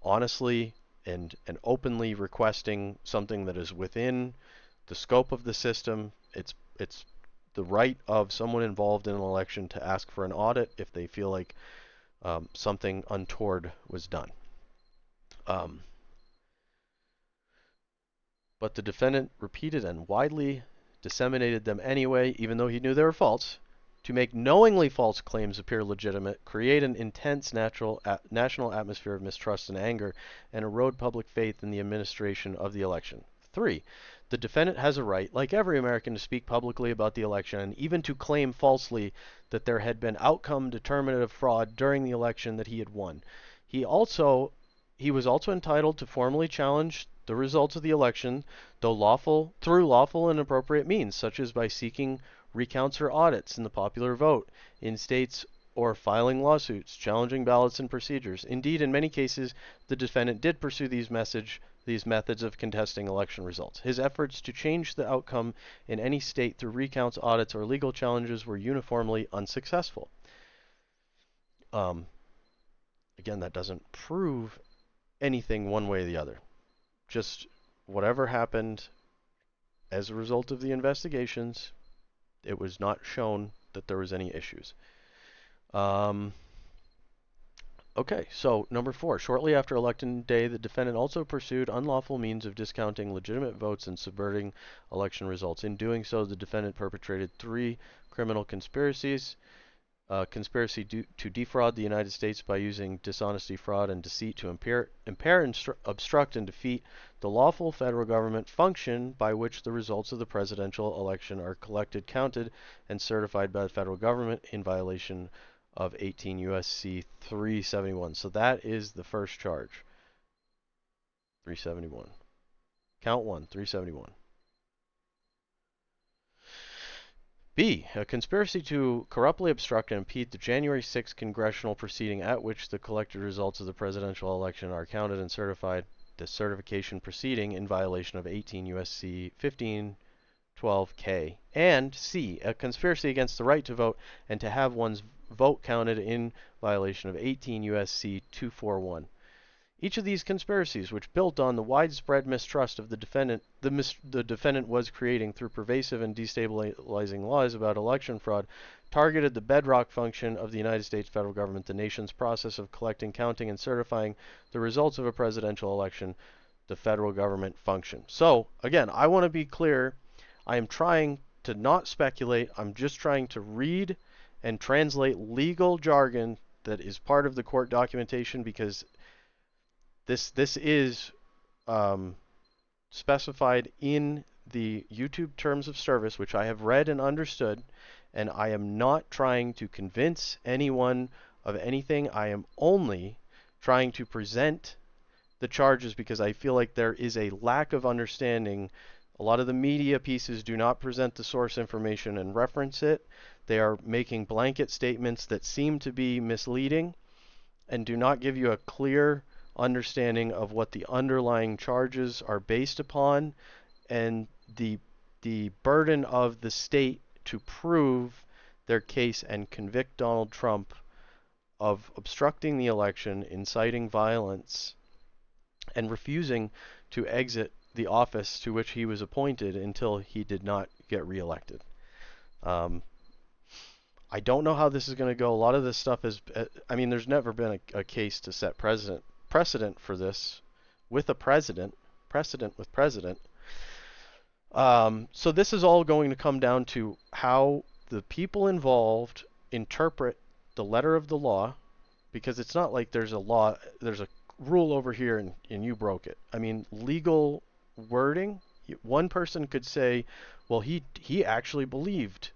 honestly and openly requesting something that is within the scope of the system. It's the right of someone involved in an election to ask for an audit if they feel like something untoward was done. But the defendant repeated and widely disseminated them anyway, even though he knew they were false, to make knowingly false claims appear legitimate, create an intense national atmosphere of mistrust and anger, and erode public faith in the administration of the election. 3. The defendant has a right, like every American, to speak publicly about the election and even to claim falsely that there had been outcome determinative fraud during the election that he had won. He was also entitled to formally challenge the results of the election, though through lawful and appropriate means, such as by seeking recounts or audits in the popular vote in states or filing lawsuits challenging ballots and procedures. Indeed, in many cases, the defendant did pursue these methods of contesting election results. His efforts to change the outcome in any state through recounts, audits, or legal challenges were uniformly unsuccessful. Again, that doesn't prove anything one way or the other. Just whatever happened as a result of the investigations, it was not shown that there was any issues. Okay, so number 4. Shortly after election day, the defendant also pursued unlawful means of discounting legitimate votes and subverting election results. In doing so, the defendant perpetrated 3 criminal conspiracies. Conspiracy to defraud the United States by using dishonesty, fraud, and deceit to impair, obstruct, and defeat the lawful federal government function by which the results of the presidential election are collected, counted, and certified by the federal government in violation of 18 U.S.C. 371. So that is the first charge. 371. Count 1, 371. B. A conspiracy to corruptly obstruct and impede the January 6th congressional proceeding at which the collected results of the presidential election are counted and certified. The certification proceeding in violation of 18 U.S.C. 1512K. And C. A conspiracy against the right to vote and to have one's vote counted in violation of 18 U.S.C. 241. Each of these conspiracies, which built on the widespread mistrust of the defendant, the defendant was creating through pervasive and destabilizing lies about election fraud, targeted the bedrock function of the United States federal government, the nation's process of collecting, counting, and certifying the results of a presidential election, the federal government function. So, again, I want to be clear. I am trying to not speculate. I'm just trying to read and translate legal jargon that is part of the court documentation, because this is specified in the YouTube terms of service, which I have read and understood, and I am not trying to convince anyone of anything. I am only trying to present the charges because I feel like there is a lack of understanding. A lot of the media pieces do not present the source information and reference it. They are making blanket statements that seem to be misleading and do not give you a clear understanding of what the underlying charges are based upon, and the burden of the state to prove their case and convict Donald Trump of obstructing the election, inciting violence, and refusing to exit the office to which he was appointed until he did not get reelected. I don't know how this is going to go. A lot of this stuff is, I mean, there's never been a case to set precedent for this with a precedent with president. So this is all going to come down to how the people involved interpret the letter of the law, because it's not like there's a rule over here and you broke it. I mean, legal wording, one person could say, well, he actually believed,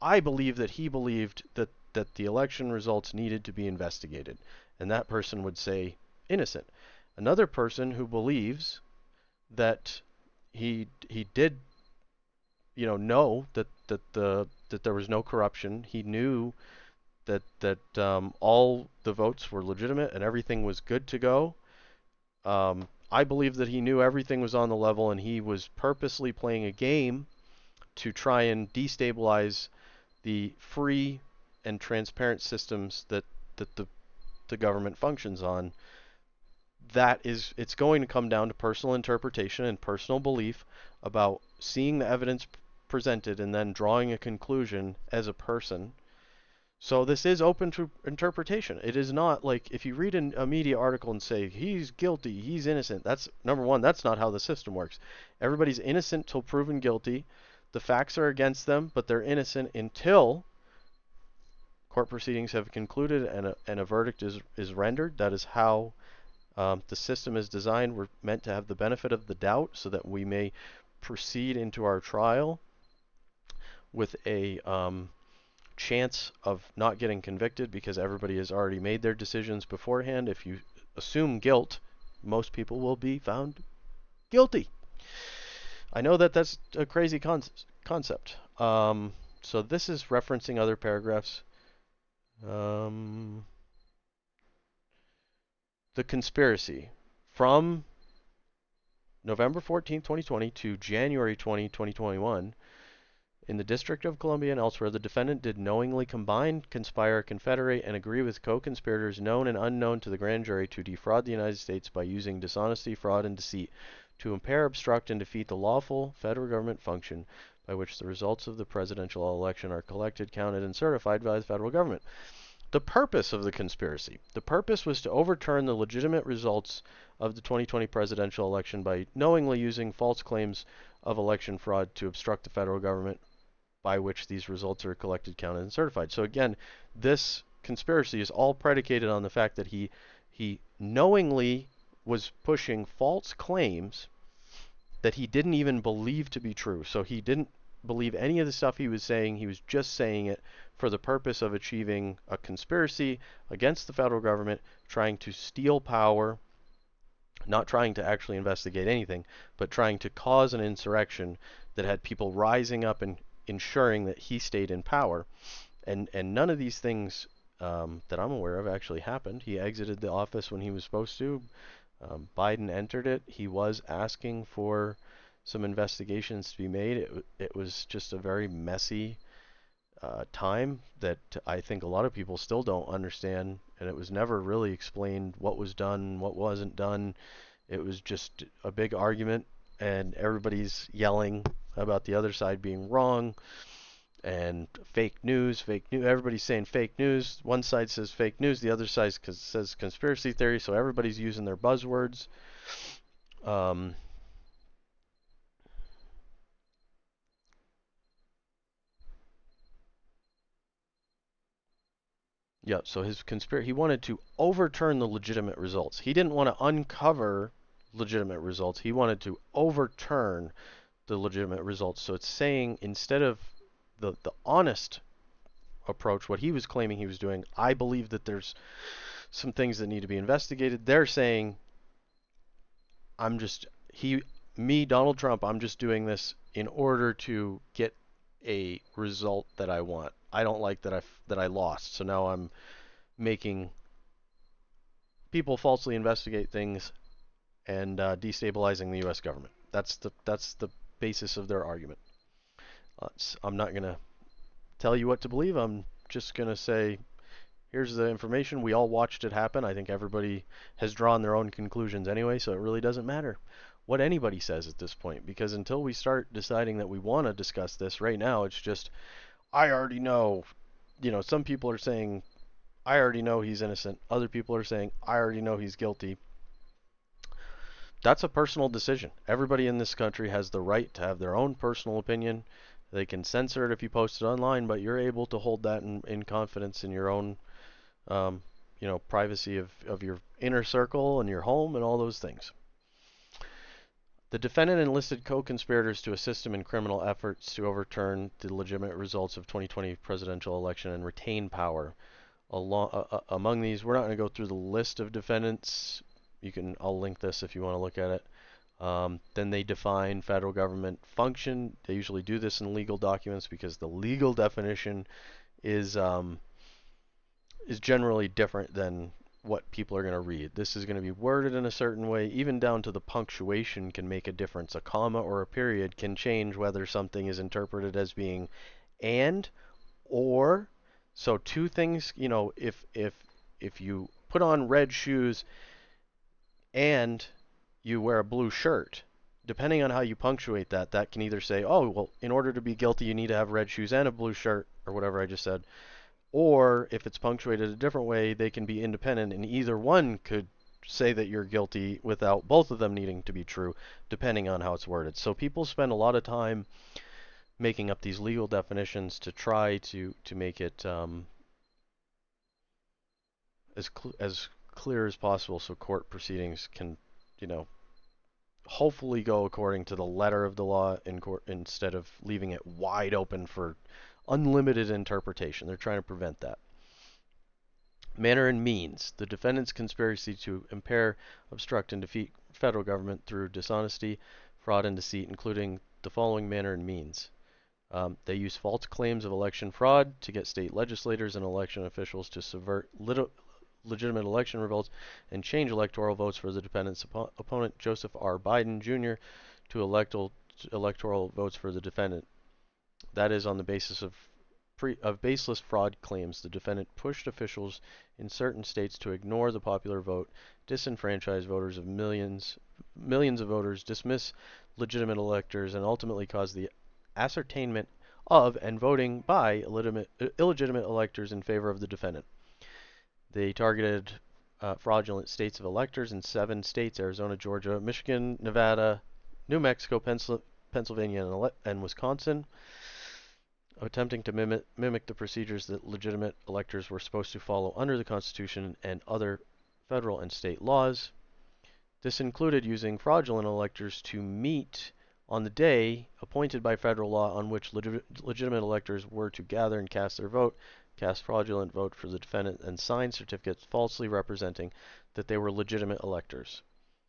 I believe that he believed that the election results needed to be investigated, and that person would say innocent. Another person who believes that he did, know that there was no corruption, he knew that all the votes were legitimate and everything was good to go. I believe that he knew everything was on the level and he was purposely playing a game to try and destabilize the free and transparent systems that the government functions on. It's going to come down to personal interpretation and personal belief about seeing the evidence presented and then drawing a conclusion as a person. So this is open to interpretation. It is not like if you read a media article and say he's guilty, he's innocent. That's number one. That's not how the system works. Everybody's innocent till proven guilty. The facts are against them, but they're innocent until court proceedings have concluded and a verdict is rendered. That is how the system is designed. We're meant to have the benefit of the doubt so that we may proceed into our trial with a chance of not getting convicted, because everybody has already made their decisions beforehand. If you assume guilt, most people will be found guilty. I know that that's a crazy concept. So this is referencing other paragraphs. The conspiracy from November 14, 2020 to January 20, 2021. In the District of Columbia and elsewhere, the defendant did knowingly combine, conspire, confederate, and agree with co-conspirators known and unknown to the grand jury to defraud the United States by using dishonesty, fraud, and deceit to impair, obstruct, and defeat the lawful federal government function by which the results of the presidential election are collected, counted, and certified by the federal government. The purpose of the conspiracy. The purpose was to overturn the legitimate results of the 2020 presidential election by knowingly using false claims of election fraud to obstruct the federal government by which these results are collected, counted, and certified. So again, this conspiracy is all predicated on the fact that he knowingly was pushing false claims that he didn't even believe to be true. So he didn't believe any of the stuff he was saying. He was just saying it for the purpose of achieving a conspiracy against the federal government, trying to steal power, not trying to actually investigate anything, but trying to cause an insurrection that had people rising up and ensuring that he stayed in power. And none of these things that I'm aware of actually happened. He exited the office when he was supposed to. Biden entered it. He was asking for some investigations to be made. It was just a very messy time that I think a lot of people still don't understand and it was never really explained what was done, what wasn't done. It was just a big argument, and everybody's yelling about the other side being wrong and fake news, fake news. Everybody's saying fake news. One side says fake news, the other side says conspiracy theory. So everybody's using their buzzwords. Um, yeah. So he wanted to overturn the legitimate results. He didn't want to uncover legitimate results. He wanted to overturn the legitimate results. So it's saying instead of the honest approach, what he was claiming he was doing, I believe that there's some things that need to be investigated. They're saying I'm just Donald Trump, I'm just doing this in order to get a result that I want. I don't like that I lost. So now I'm making people falsely investigate things and destabilizing the U.S. government. That's the basis of their argument. I'm not gonna tell you what to believe. I'm just gonna say here's the information. We all watched it happen. I think everybody has drawn their own conclusions anyway, so it really doesn't matter what anybody says at this point, because until we start deciding that we want to discuss this right now, it's just, I already know. Some people are saying, I already know he's innocent. Other people are saying, I already know he's guilty. That's a personal decision. Everybody in this country has the right to have their own personal opinion. They can censor it if you post it online, but you're able to hold that in confidence in your own privacy of your inner circle and your home and all those things. The defendant enlisted co-conspirators to assist him in criminal efforts to overturn the legitimate results of 2020 presidential election and retain power. Among these, we're not going to go through the list of defendants. I'll link this if you want to look at it. Then they define federal government function. They usually do this in legal documents because the legal definition is generally different than what people are going to read. This is going to be worded in a certain way, even down to the punctuation can make a difference. A comma or a period can change whether something is interpreted as being and or. So two things, if you put on red shoes and you wear a blue shirt, depending on how you punctuate that can either say, oh, well, in order to be guilty, you need to have red shoes and a blue shirt, or whatever I just said. Or if it's punctuated a different way, they can be independent, and either one could say that you're guilty without both of them needing to be true, depending on how it's worded. So people spend a lot of time making up these legal definitions to try to make it as clear as possible, so court proceedings can, hopefully go according to the letter of the law in court instead of leaving it wide open for unlimited interpretation. They're trying to prevent that. Manner and means. The defendant's conspiracy to impair, obstruct, and defeat federal government through dishonesty, fraud, and deceit, including the following manner and means. They use false claims of election fraud to get state legislators and election officials to subvert legitimate election results and change electoral votes for the defendant's opponent, Joseph R. Biden Jr., to electoral votes for the defendant. That is on the basis of baseless fraud claims. The defendant pushed officials in certain states to ignore the popular vote, disenfranchise voters of millions of voters, dismiss legitimate electors, and ultimately cause the ascertainment of and voting by illegitimate electors in favor of the defendant. They targeted fraudulent states of electors in 7 states: Arizona, Georgia, Michigan, Nevada, New Mexico, Pennsylvania, and Wisconsin, attempting to mimic the procedures that legitimate electors were supposed to follow under the Constitution and other federal and state laws. This included using fraudulent electors to meet on the day appointed by federal law on which legitimate electors were to gather and cast their vote, cast fraudulent vote for the defendant, and sign certificates falsely representing that they were legitimate electors.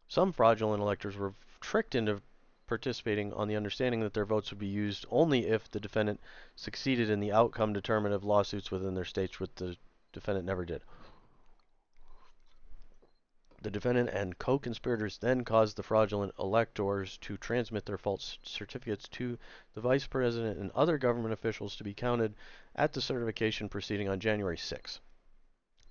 Some fraudulent electors were tricked into participating on the understanding that their votes would be used only if the defendant succeeded in the outcome determinative lawsuits within their states, which the defendant never did. The defendant and co-conspirators then caused the fraudulent electors to transmit their false certificates to the vice president and other government officials to be counted at the certification proceeding on January 6.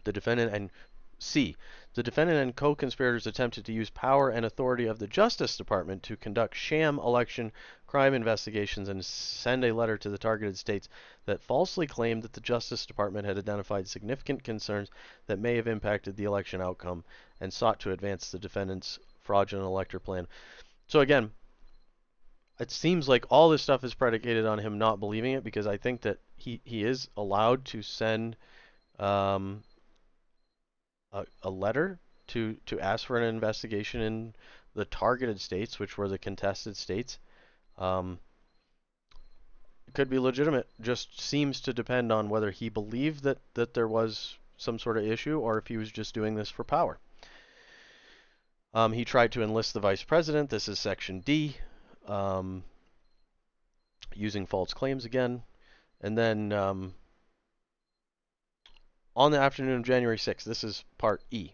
The defendant and C. The defendant and co-conspirators attempted to use power and authority of the Justice Department to conduct sham election crime investigations and send a letter to the targeted states that falsely claimed that the Justice Department had identified significant concerns that may have impacted the election outcome and sought to advance the defendant's fraudulent elector plan. So again, it seems like all this stuff is predicated on him not believing it, because I think that he is allowed to send a letter to ask for an investigation in the targeted states, which were the contested states. It could be legitimate. Just seems to depend on whether he believed that there was some sort of issue, or if he was just doing this for power. He tried to enlist the vice president. This is section D. Using false claims again. And then on the afternoon of January 6th, this is part E.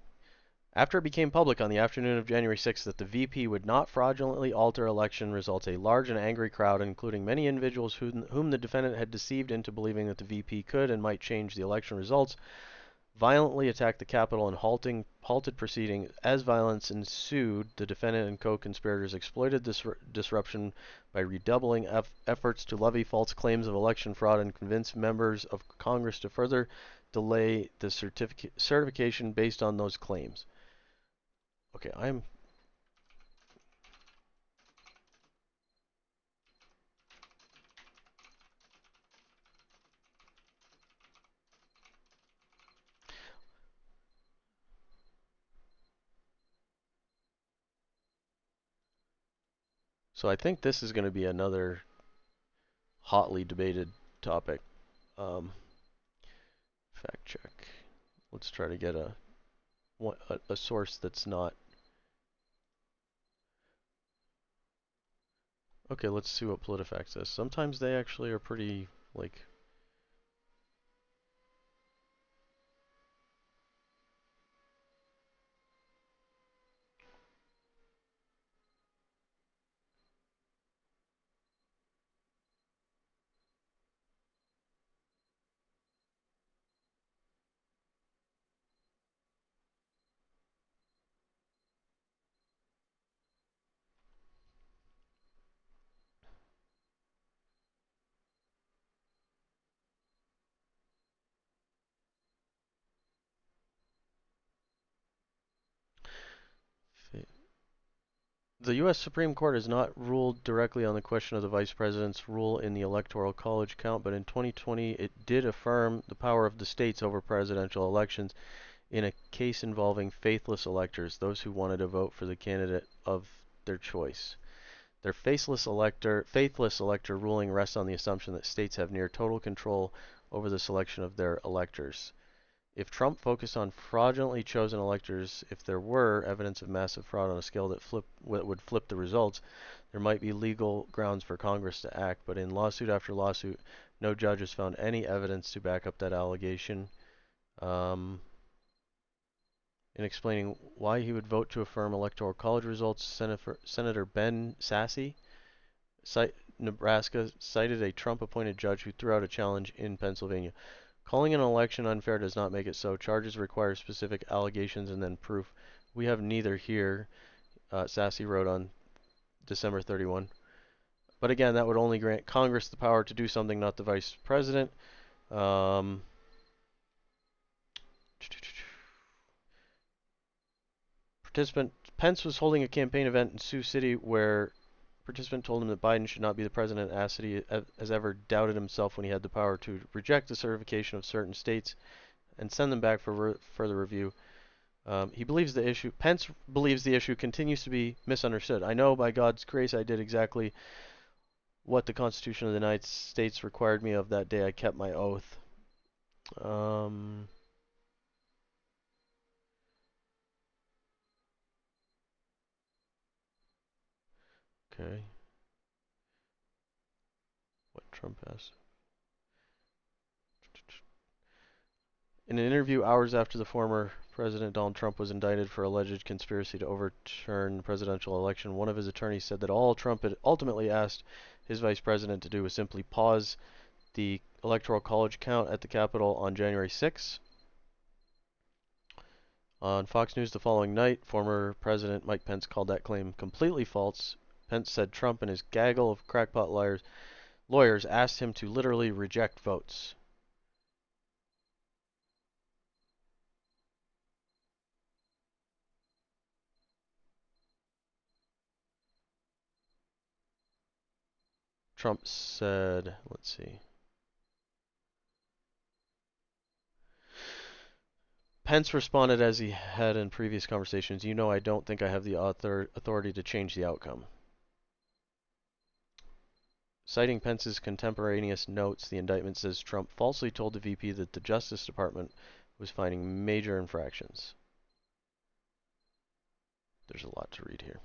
After it became public on the afternoon of January 6th that the VP would not fraudulently alter election results, a large and angry crowd, including many individuals whom the defendant had deceived into believing that the VP could and might change the election results, violently attacked the Capitol and halted proceedings. As violence ensued, the defendant and co-conspirators exploited this disruption by redoubling efforts to levy false claims of election fraud and convince members of Congress to further delay the certification based on those claims. Okay, So I think this is going to be another hotly debated topic. Fact check. Let's try to get a source that's not. Okay, let's see what PolitiFact says. Sometimes they actually are pretty, like... The U.S. Supreme Court has not ruled directly on the question of the Vice President's role in the Electoral College count, but in 2020 it did affirm the power of the states over presidential elections in a case involving faithless electors, those who wanted to vote for the candidate of their choice. Their faithless elector ruling rests on the assumption that states have near total control over the selection of their electors. If Trump focused on fraudulently chosen electors, if there were evidence of massive fraud on a scale that would flip the results, there might be legal grounds for Congress to act. But in lawsuit after lawsuit, no judge has found any evidence to back up that allegation. In explaining why he would vote to affirm Electoral College results, Senator Ben Sasse, Nebraska, cited a Trump-appointed judge who threw out a challenge in Pennsylvania. Calling an election unfair does not make it so. Charges require specific allegations and then proof. We have neither here, Sasse wrote on December 31. But again, that would only grant Congress the power to do something, not the Vice President. Pence was holding a campaign event in Sioux City where participant told him that Biden should not be the president, as he has ever doubted himself when he had the power to reject the certification of certain states and send them back for further review. Pence believes the issue continues to be misunderstood. I know by God's grace I did exactly what the Constitution of the United States required me of that day. I kept my oath. Okay. What Trump has. In an interview hours after the former President Donald Trump was indicted for alleged conspiracy to overturn the presidential election, one of his attorneys said that all Trump had ultimately asked his vice president to do was simply pause the Electoral College count at the Capitol on January 6th. On Fox News the following night, former President Mike Pence called that claim completely false. Pence said Trump and his gaggle of crackpot lawyers asked him to literally reject votes. Trump said, let's see. Pence responded as he had in previous conversations, "You know, I don't think I have the authority to change the outcome." Citing Pence's contemporaneous notes, the indictment says Trump falsely told the VP that the Justice Department was finding major infractions. There's a lot to read here.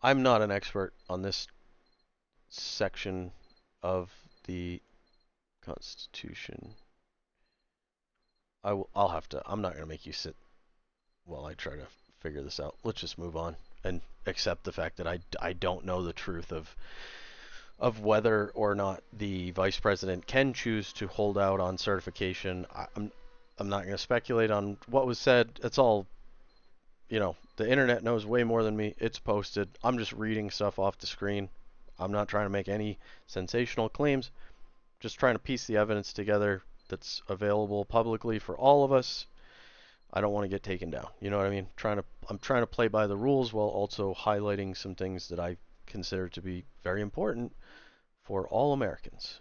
I'm not an expert on this section of the Constitution. I'll have to. I'm not going to make you sit while I try to figure this out. Let's just move on and accept the fact that I don't know the truth of whether or not the vice president can choose to hold out on certification. I'm not going to speculate on what was said. It's all, the internet knows way more than me. It's posted. I'm just reading stuff off the screen. I'm not trying to make any sensational claims. Just trying to piece the evidence together that's available publicly for all of us. I don't want to get taken down. You know what I mean? I'm trying to play by the rules while also highlighting some things that I consider to be very important for all Americans.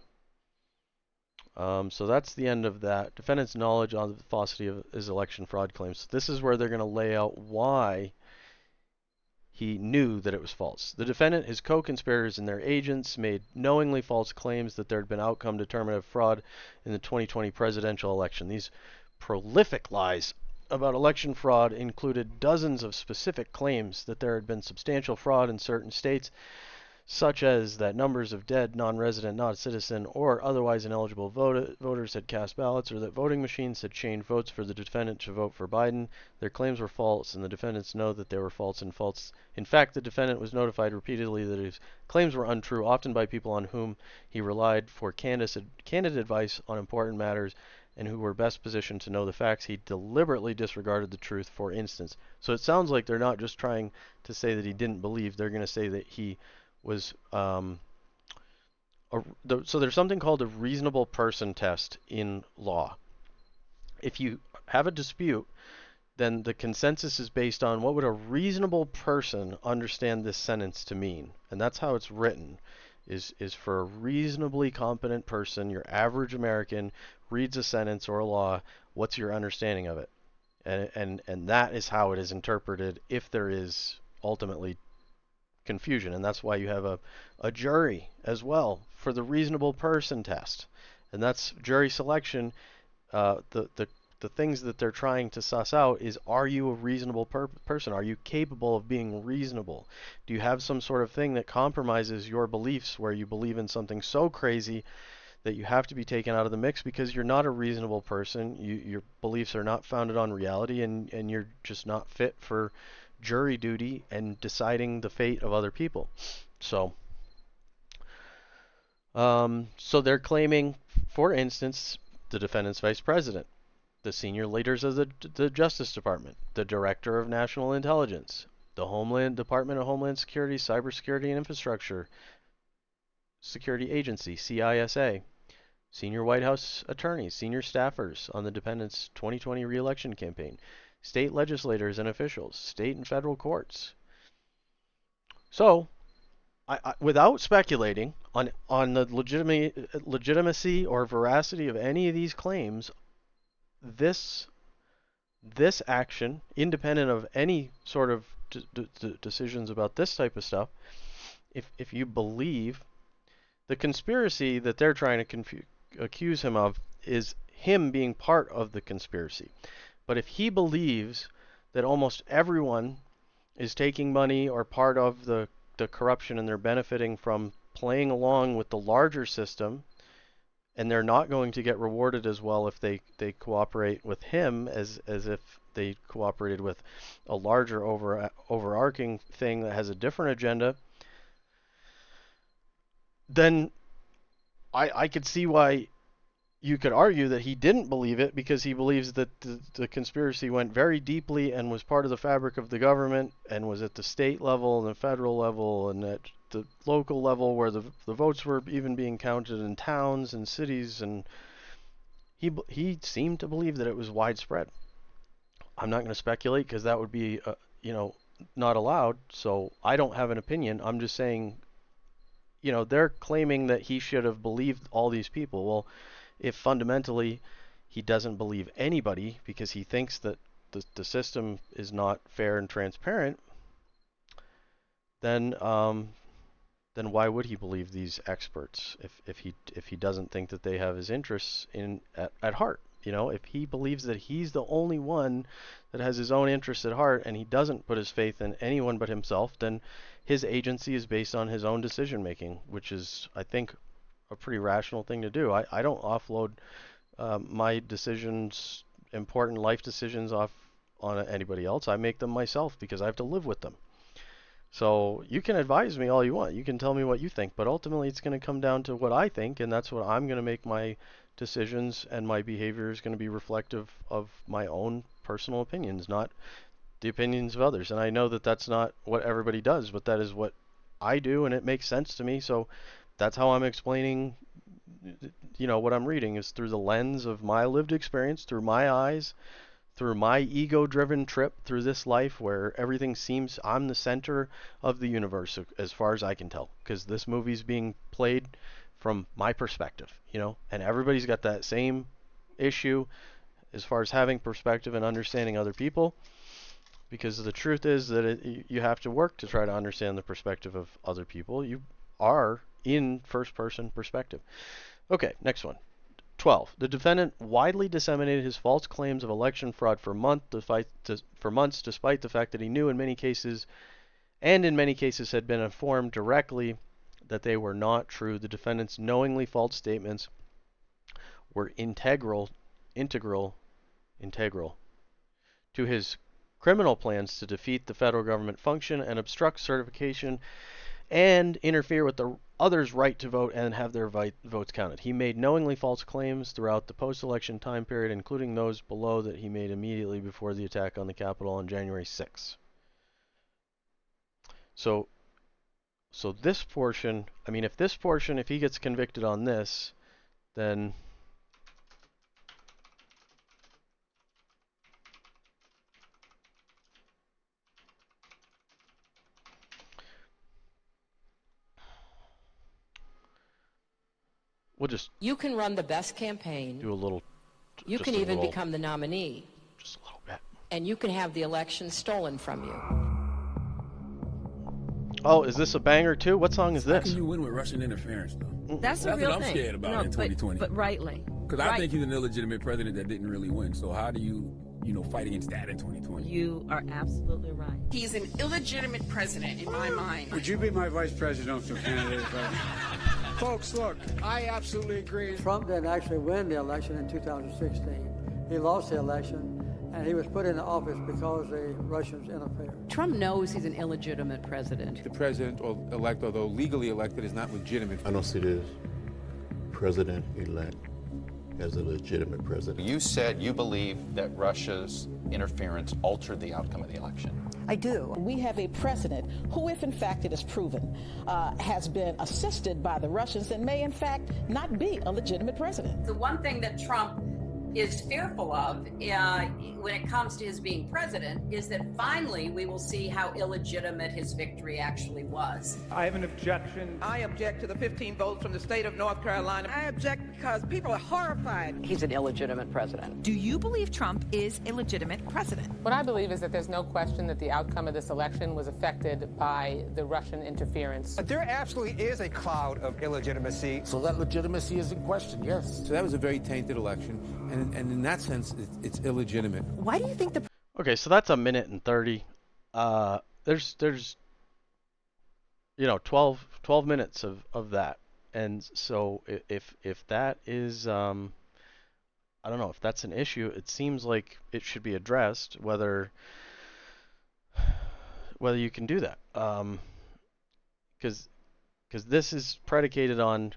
So that's the end of that. Defendant's knowledge on the falsity of his election fraud claims. This is where they're going to lay out why he knew that it was false. The defendant, his co-conspirators, and their agents made knowingly false claims that there had been outcome determinative fraud in the 2020 presidential election. These prolific lies about election fraud included dozens of specific claims that there had been substantial fraud in certain states, such as that numbers of dead, non-resident, non-citizen, or otherwise ineligible voters had cast ballots, or that voting machines had changed votes for the defendant to vote for Biden. Their claims were false, and the defendants know that they were false and false. In fact, the defendant was notified repeatedly that his claims were untrue, often by people on whom he relied for candid advice on important matters and who were best positioned to know the facts. He deliberately disregarded the truth, for instance. So it sounds like they're not just trying to say that he didn't believe. They're going to say that he was so there's something called a reasonable person test in law. If you have a dispute, then the consensus is based on what would a reasonable person understand this sentence to mean, and that's how it's written. Is for a reasonably competent person, your average American reads a sentence or a law, what's your understanding of it? And that is how it is interpreted if there is ultimately confusion, and that's why you have a jury as well for the reasonable person test, and that's jury selection. The things that they're trying to suss out is, are you a reasonable person? Are you capable of being reasonable? Do you have some sort of thing that compromises your beliefs, where you believe in something so crazy that you have to be taken out of the mix because you're not a reasonable person? Your beliefs are not founded on reality, and you're just not fit for jury duty and deciding the fate of other people. So they're claiming, for instance, the defendant's vice president, the senior leaders of the Justice Department, the Director of National Intelligence, the Department of Homeland Security, Cybersecurity and Infrastructure Security Agency, CISA, senior White House attorneys, senior staffers on the defendant's 2020 re-election campaign, state legislators and officials, state and federal courts. So, without speculating on the legitimacy or veracity of any of these claims, this action, independent of any sort of decisions about this type of stuff, if you believe the conspiracy that they're trying to accuse him of, is him being part of the conspiracy. But if he believes that almost everyone is taking money or part of the the corruption and they're benefiting from playing along with the larger system, and they're not going to get rewarded as well if they cooperate with him as if they cooperated with a larger overarching thing that has a different agenda, then I could see why you could argue that he didn't believe it, because he believes that the conspiracy went very deeply and was part of the fabric of the government and was at the state level and the federal level and at the local level where the votes were even being counted in towns and cities, and he seemed to believe that it was widespread. I'm not going to speculate because that would be not allowed, so I don't have an opinion. I'm just saying, they're claiming that he should have believed all these people. Well, if fundamentally he doesn't believe anybody because he thinks that the system is not fair and transparent, then why would he believe these experts if he doesn't think that they have his interests at heart? If he believes that he's the only one that has his own interests at heart and he doesn't put his faith in anyone but himself, then his agency is based on his own decision making, which is, I think, a pretty rational thing to do. I don't offload my decisions, important life decisions, off on anybody else. I make them myself because I have to live with them. So you can advise me all you want. You can tell me what you think, but ultimately it's going to come down to what I think, and that's what I'm going to make my decisions, and my behavior is going to be reflective of my own personal opinions, not the opinions of others. And I know that that's not what everybody does, but that is what I do, and it makes sense to me. So that's how I'm explaining, what I'm reading is through the lens of my lived experience, through my eyes, through my ego-driven trip through this life where everything seems I'm the center of the universe as far as I can tell, because this movie's being played from my perspective, and everybody's got that same issue as far as having perspective and understanding other people, because the truth is that you have to work to try to understand the perspective of other people. You are in first-person perspective. Okay, next one. 12. The defendant widely disseminated his false claims of election fraud for months, despite the fact that he knew in many cases had been informed directly that they were not true. The defendant's knowingly false statements were integral to his criminal plans to defeat the federal government function and obstruct certification and interfere with the others' right to vote and have their votes counted. He made knowingly false claims throughout the post-election time period, including those below that he made immediately before the attack on the Capitol on January 6th. So this portion, if he gets convicted on this, then You can run the best campaign. Do a little. You can even become the nominee. Just a little bit. And you can have the election stolen from you. Oh, is this a banger too? What song is this? How can you win with Russian interference, though? That's a real what I'm thing. scared about in 2020. But rightly. Because I think he's an illegitimate president that didn't really win. So how do you fight against that in 2020? You are absolutely right. He's an illegitimate president in my mind. Would you be my vice presidential candidate? Folks, look, I absolutely agree. Trump didn't actually win the election in 2016. He lost the election, and he was put into office because the Russians interfered. Trump knows he's an illegitimate president. The president or elect, although legally elected, is not legitimate. I don't see this president-elect as a legitimate president. You said you believe that Russia's interference altered the outcome of the election. I do. We have a president who, if in fact it is proven, has been assisted by the Russians and may in fact not be a legitimate president. The one thing that Trump is fearful of when it comes to his being president is that finally we will see how illegitimate his victory actually was. I have an objection. I object to the 15 votes from the state of North Carolina. I object because people are horrified. He's an illegitimate president. Do you believe Trump is a legitimate president? What I believe is that there's no question that the outcome of this election was affected by the Russian interference. There absolutely is a cloud of illegitimacy. So that legitimacy is in question, yes. So that was a very tainted election, and in that sense, it's illegitimate. Why do you think the... Okay, so that's a minute and 30. 12 minutes of that. And so if that is, I don't know if that's an issue. It seems like it should be addressed whether you can do that. Because this is predicated on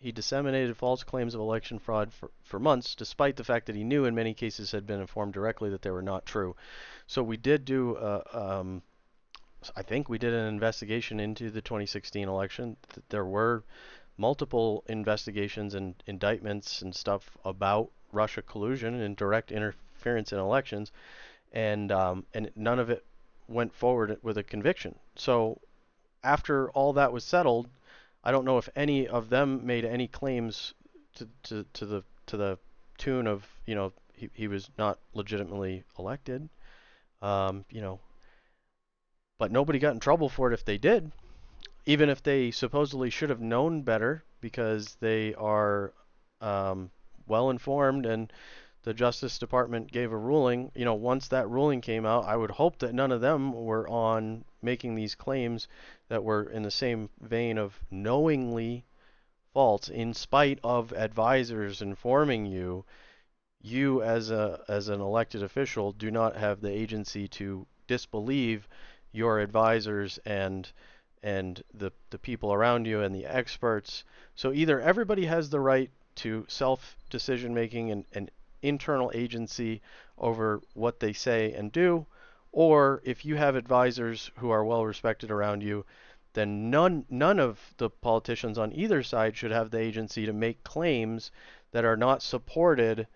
he disseminated false claims of election fraud for months, despite the fact that he knew in many cases had been informed directly that they were not true. So we did do, I think we did an investigation into the 2016 election. There were multiple investigations and indictments and stuff about Russia collusion and direct interference in elections, and none of it went forward with a conviction. So after all that was settled, I don't know if any of them made any claims to the tune of, he was not legitimately elected, but nobody got in trouble for it if they did, even if they supposedly should have known better because they are well informed and the Justice Department gave a ruling. Once that ruling came out, I would hope that none of them were on making these claims that were in the same vein of knowingly false, in spite of advisors informing you. You as an elected official do not have the agency to disbelieve your advisors and the people around you and the experts. So either everybody has the right to self-decision making and internal agency over what they say and do, or if you have advisors who are well respected around you, then none of the politicians on either side should have the agency to make claims that are not supported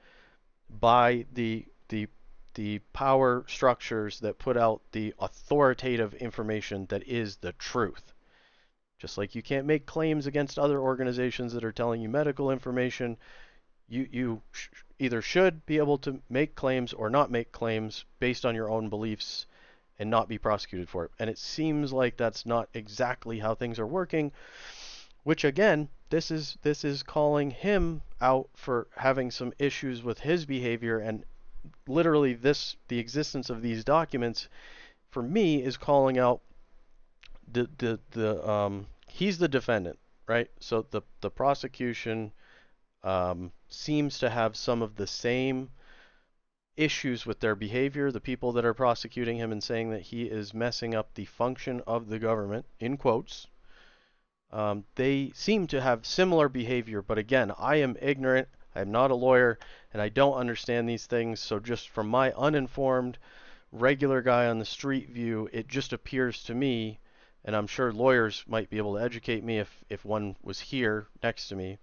by the power structures that put out the authoritative information that is the truth. Just like you can't make claims against other organizations that are telling you medical information, you either should be able to make claims or not make claims based on your own beliefs and not be prosecuted for it. And it seems like that's not exactly how things are working, which again, this is calling him out for having some issues with his behavior, and literally the existence of these documents for me is calling out he's the defendant, right? So the prosecution seems to have some of the same issues with their behavior. The people that are prosecuting him and saying that he is messing up the function of the government, in quotes, they seem to have similar behavior. But again, I am ignorant. I am not a lawyer, and I don't understand these things. So just from my uninformed, regular guy on the street view, it just appears to me, and I'm sure lawyers might be able to educate me if one was here next to me,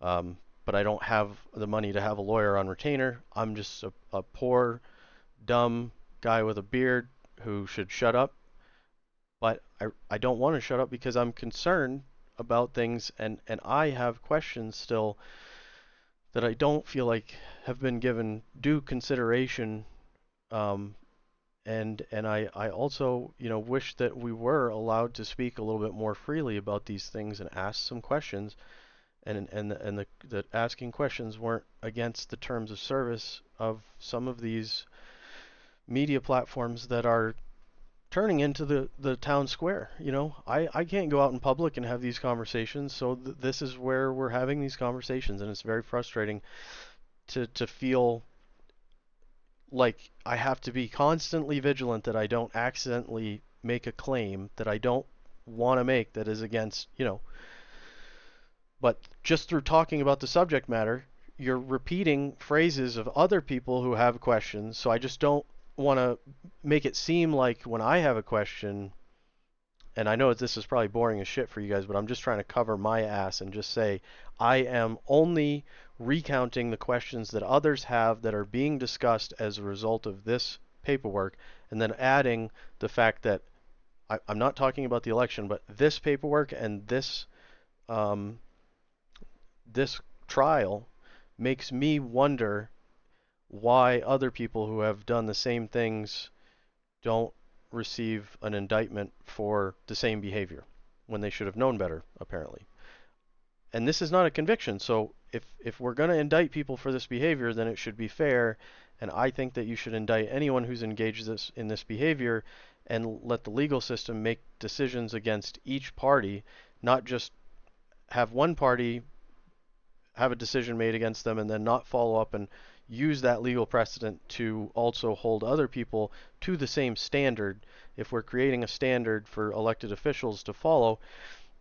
but I don't have the money to have a lawyer on retainer. I'm just a poor, dumb guy with a beard who should shut up. But I don't want to shut up because I'm concerned about things, and I have questions still that I don't feel like have been given due consideration. And I also, wish that we were allowed to speak a little bit more freely about these things and ask some questions, and that asking questions weren't against the terms of service of some of these media platforms that are turning into the town square. I can't go out in public and have these conversations, so this is where we're having these conversations, and it's very frustrating to feel like I have to be constantly vigilant that I don't accidentally make a claim that I don't want to make that is against, but just through talking about the subject matter, you're repeating phrases of other people who have questions. So I just don't want to make it seem like when I have a question, and I know this is probably boring as shit for you guys, but I'm just trying to cover my ass and just say I am only recounting the questions that others have that are being discussed as a result of this paperwork, and then adding the fact that I'm not talking about the election, but this paperwork and this trial makes me wonder why other people who have done the same things don't receive an indictment for the same behavior when they should have known better, apparently. And this is not a conviction, so if we're going to indict people for this behavior, then it should be fair, and I think that you should indict anyone who's engaged in this behavior and let the legal system make decisions against each party, not just have one party have a decision made against them and then not follow up and use that legal precedent to also hold other people to the same standard. If we're creating a standard for elected officials to follow,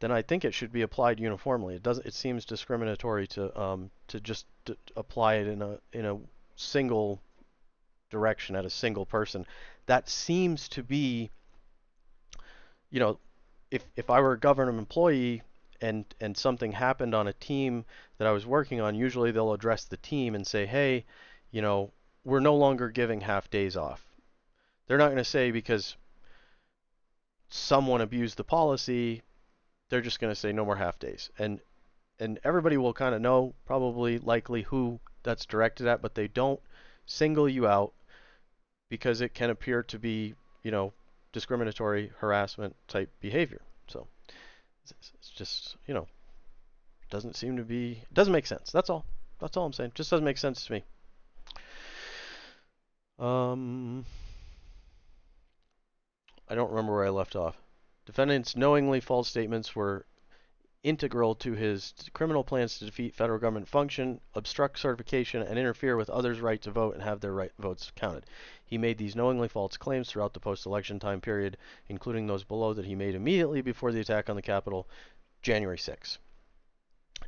then I think it should be applied uniformly. It seems discriminatory to just apply it in a single direction at a single person. That seems to be, you know, if I were a government employee and something happened on a team that I was working on, usually they'll address the team and say, hey, you know, we're no longer giving half days off. They're not going to say because someone abused the policy, they're just going to say no more half days. And everybody will kind of know, probably likely, who that's directed at, but they don't single you out because it can appear to be, you know, discriminatory harassment type behavior. So it's just, you know, doesn't seem to be, doesn't make sense. That's all. That's all I'm saying. Just doesn't make sense to me. I don't remember where I left off. Defendant's knowingly false statements were integral to his criminal plans to defeat federal government function, obstruct certification, and interfere with others' right to vote and have their votes counted. He made these knowingly false claims throughout the post-election time period, including those below that he made immediately before the attack on the Capitol, January 6.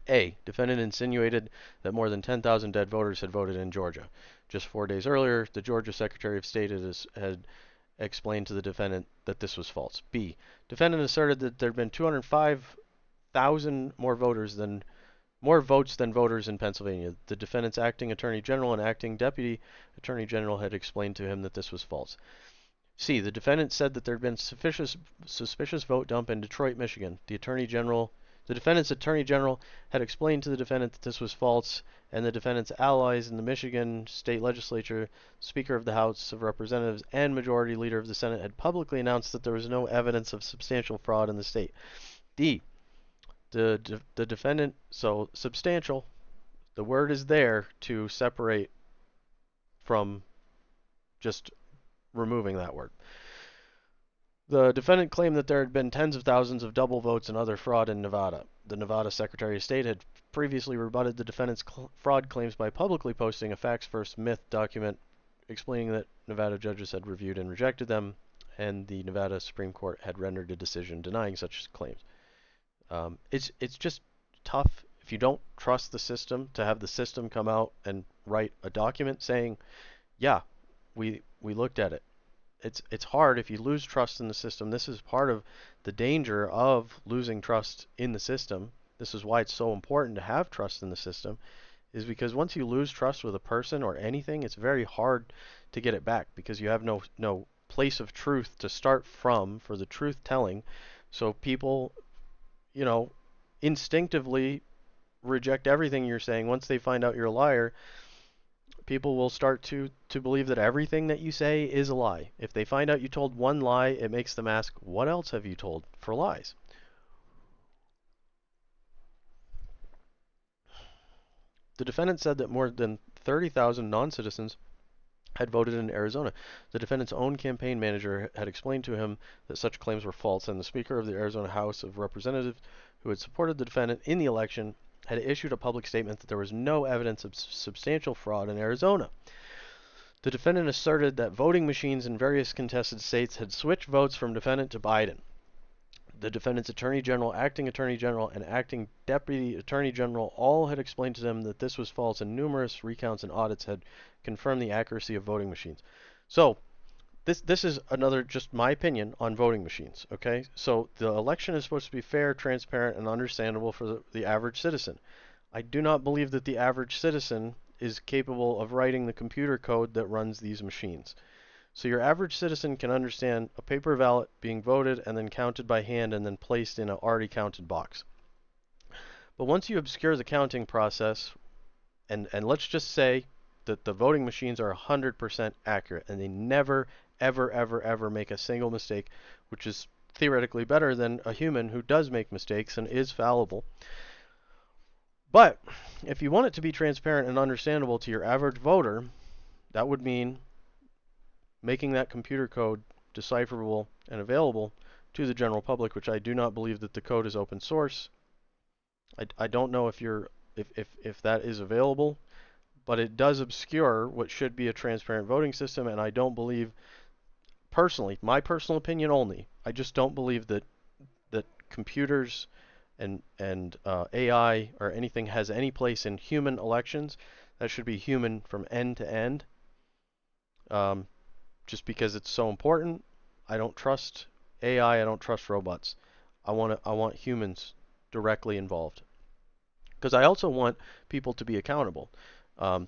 A. Defendant insinuated that more than 10,000 dead voters had voted in Georgia. Just 4 days earlier, the Georgia Secretary of State had explained to the defendant that this was false. B. Defendant asserted that there had been 205,000 more votes than voters in Pennsylvania. The defendant's acting attorney general and acting deputy attorney general had explained to him that this was false. C. The defendant said that there had been suspicious vote dump in Detroit, Michigan. The defendant's attorney general had explained to the defendant that this was false, and the defendant's allies in the Michigan state legislature, Speaker of the House of Representatives, and Majority Leader of the Senate had publicly announced that there was no evidence of substantial fraud in the state. D. The defendant, so substantial, the word is there to separate from just removing that word. The defendant claimed that there had been tens of thousands of double votes and other fraud in Nevada. The Nevada Secretary of State had previously rebutted the defendant's fraud claims by publicly posting a facts first myth document explaining that Nevada judges had reviewed and rejected them, and the Nevada Supreme Court had rendered a decision denying such claims. It's just tough if you don't trust the system to have the system come out and write a document saying, yeah, we looked at it. It's hard if you lose trust in the system. This is part of the danger of losing trust in the system. This is why it's so important to have trust in the system, is because once you lose trust with a person or anything, it's very hard to get it back because you have no place of truth to start from for the truth telling. So people, you know, instinctively reject everything you're saying. Once they find out you're a liar, people will start to believe that everything that you say is a lie. If they find out you told one lie, it makes them ask, what else have you told for lies? The defendant said that more than 30,000 non-citizens had voted in Arizona. The defendant's own campaign manager had explained to him that such claims were false, and the Speaker of the Arizona House of Representatives, who had supported the defendant in the election, had issued a public statement that there was no evidence of substantial fraud in Arizona. The defendant asserted that voting machines in various contested states had switched votes from defendant to Biden. The defendant's attorney general, acting attorney general, and acting deputy attorney general all had explained to them that this was false, and numerous recounts and audits had confirmed the accuracy of voting machines. So this is another, just my opinion on voting machines, okay? So the election is supposed to be fair, transparent, and understandable for the average citizen. I do not believe that the average citizen is capable of writing the computer code that runs these machines. So your average citizen can understand a paper ballot being voted and then counted by hand and then placed in an already counted box. But once you obscure the counting process, and let's just say that the voting machines are 100% accurate and they never, ever make a single mistake, which is theoretically better than a human who does make mistakes and is fallible. But if you want it to be transparent and understandable to your average voter, that would mean making that computer code decipherable, and available to the general public, which I do not believe that the code is open source. I don't know if that is available, but it does obscure what should be a transparent voting system, and I don't believe, personally, my personal opinion only, I just don't believe that computers and AI or anything has any place in human elections. That should be human from end to end. Just because it's so important. I don't trust AI. I don't trust robots. I want humans directly involved. Because I also want people to be accountable.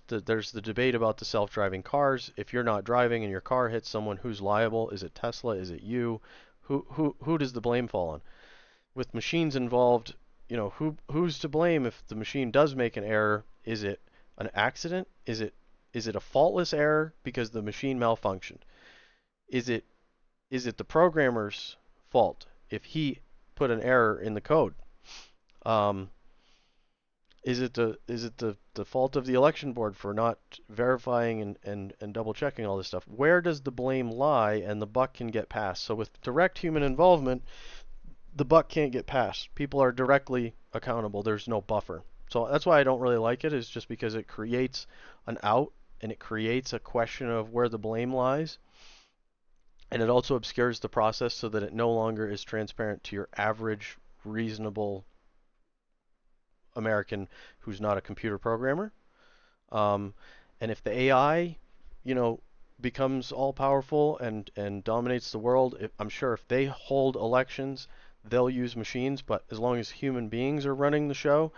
There's the debate about the self-driving cars. If you're not driving and your car hits someone, who's liable? Is it Tesla? Is it you? Who does the blame fall on? With machines involved, you know, who's to blame if the machine does make an error? Is it an accident? Is it a faultless error because the machine malfunctioned? Is it the programmer's fault if he put an error in the code? Is it the fault of the election board for not verifying and double checking all this stuff? Where does the blame lie and the buck can get passed? So with direct human involvement, the buck can't get passed. People are directly accountable. There's no buffer. So that's why I don't really like it, is just because it creates an out and it creates a question of where the blame lies. And it also obscures the process so that it no longer is transparent to your average, reasonable American who's not a computer programmer. And if the AI, you know, becomes all powerful and dominates the world, I'm sure if they hold elections, they'll use machines, but as long as human beings are running the show,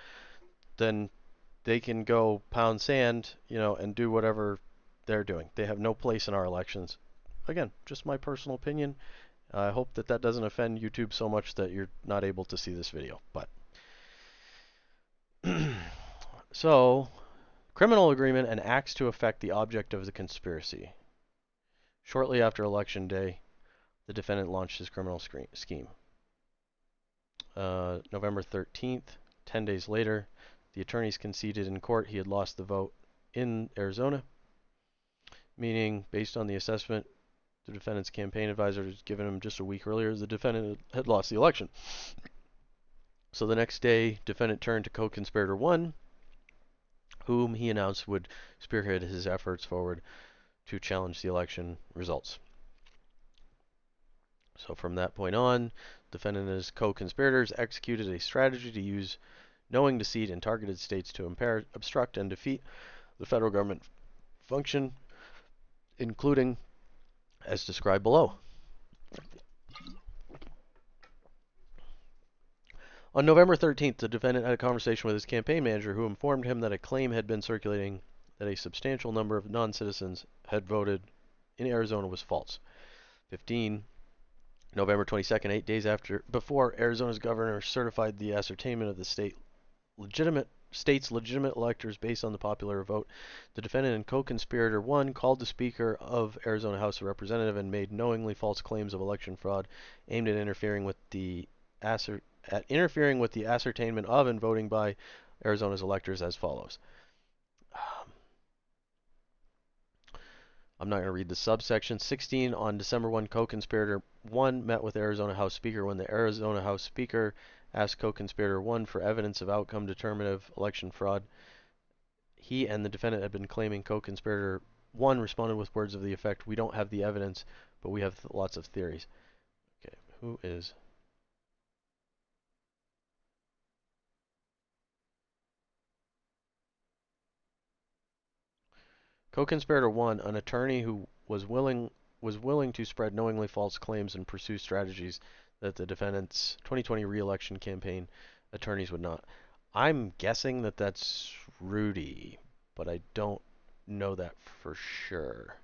then they can go pound sand, you know, and do whatever they're doing. They have no place in our elections. Again, just my personal opinion. I hope that that doesn't offend YouTube so much that you're not able to see this video. But so, criminal agreement and acts to affect the object of the conspiracy. Shortly after Election Day, the defendant launched his criminal scheme. November 13th, 10 days later, the attorneys conceded in court he had lost the vote in Arizona, meaning, based on the assessment the defendant's campaign advisor had given him just a week earlier, the defendant had lost the election. So the next day, defendant turned to co-conspirator 1, whom he announced would spearhead his efforts forward to challenge the election results. So from that point on, defendant and his co-conspirators executed a strategy to use knowing deceit in targeted states to impair, obstruct, and defeat the federal government function, including as described below. On November 13th, the defendant had a conversation with his campaign manager, who informed him that a claim had been circulating that a substantial number of non-citizens had voted in Arizona was false. 15. November 22nd, 8 days before Arizona's governor certified the ascertainment of the state's legitimate electors based on the popular vote, the defendant and co-conspirator 1 called the Speaker of Arizona House of Representatives and made knowingly false claims of election fraud aimed at interfering with the ascertainment of and voting by Arizona's electors as follows. I'm not going to read the subsection. 16, on December 1, co-conspirator 1 met with Arizona House Speaker when the Arizona House Speaker asked co-conspirator 1 for evidence of outcome determinative election fraud. He and the defendant had been claiming. Co-conspirator 1 responded with words of the effect, "We don't have the evidence, but we have lots of theories." Okay, who is... Co-conspirator 1, an attorney who was willing to spread knowingly false claims and pursue strategies that the defendant's 2020 re-election campaign attorneys would not. I'm guessing that that's Rudy, but I don't know that for sure.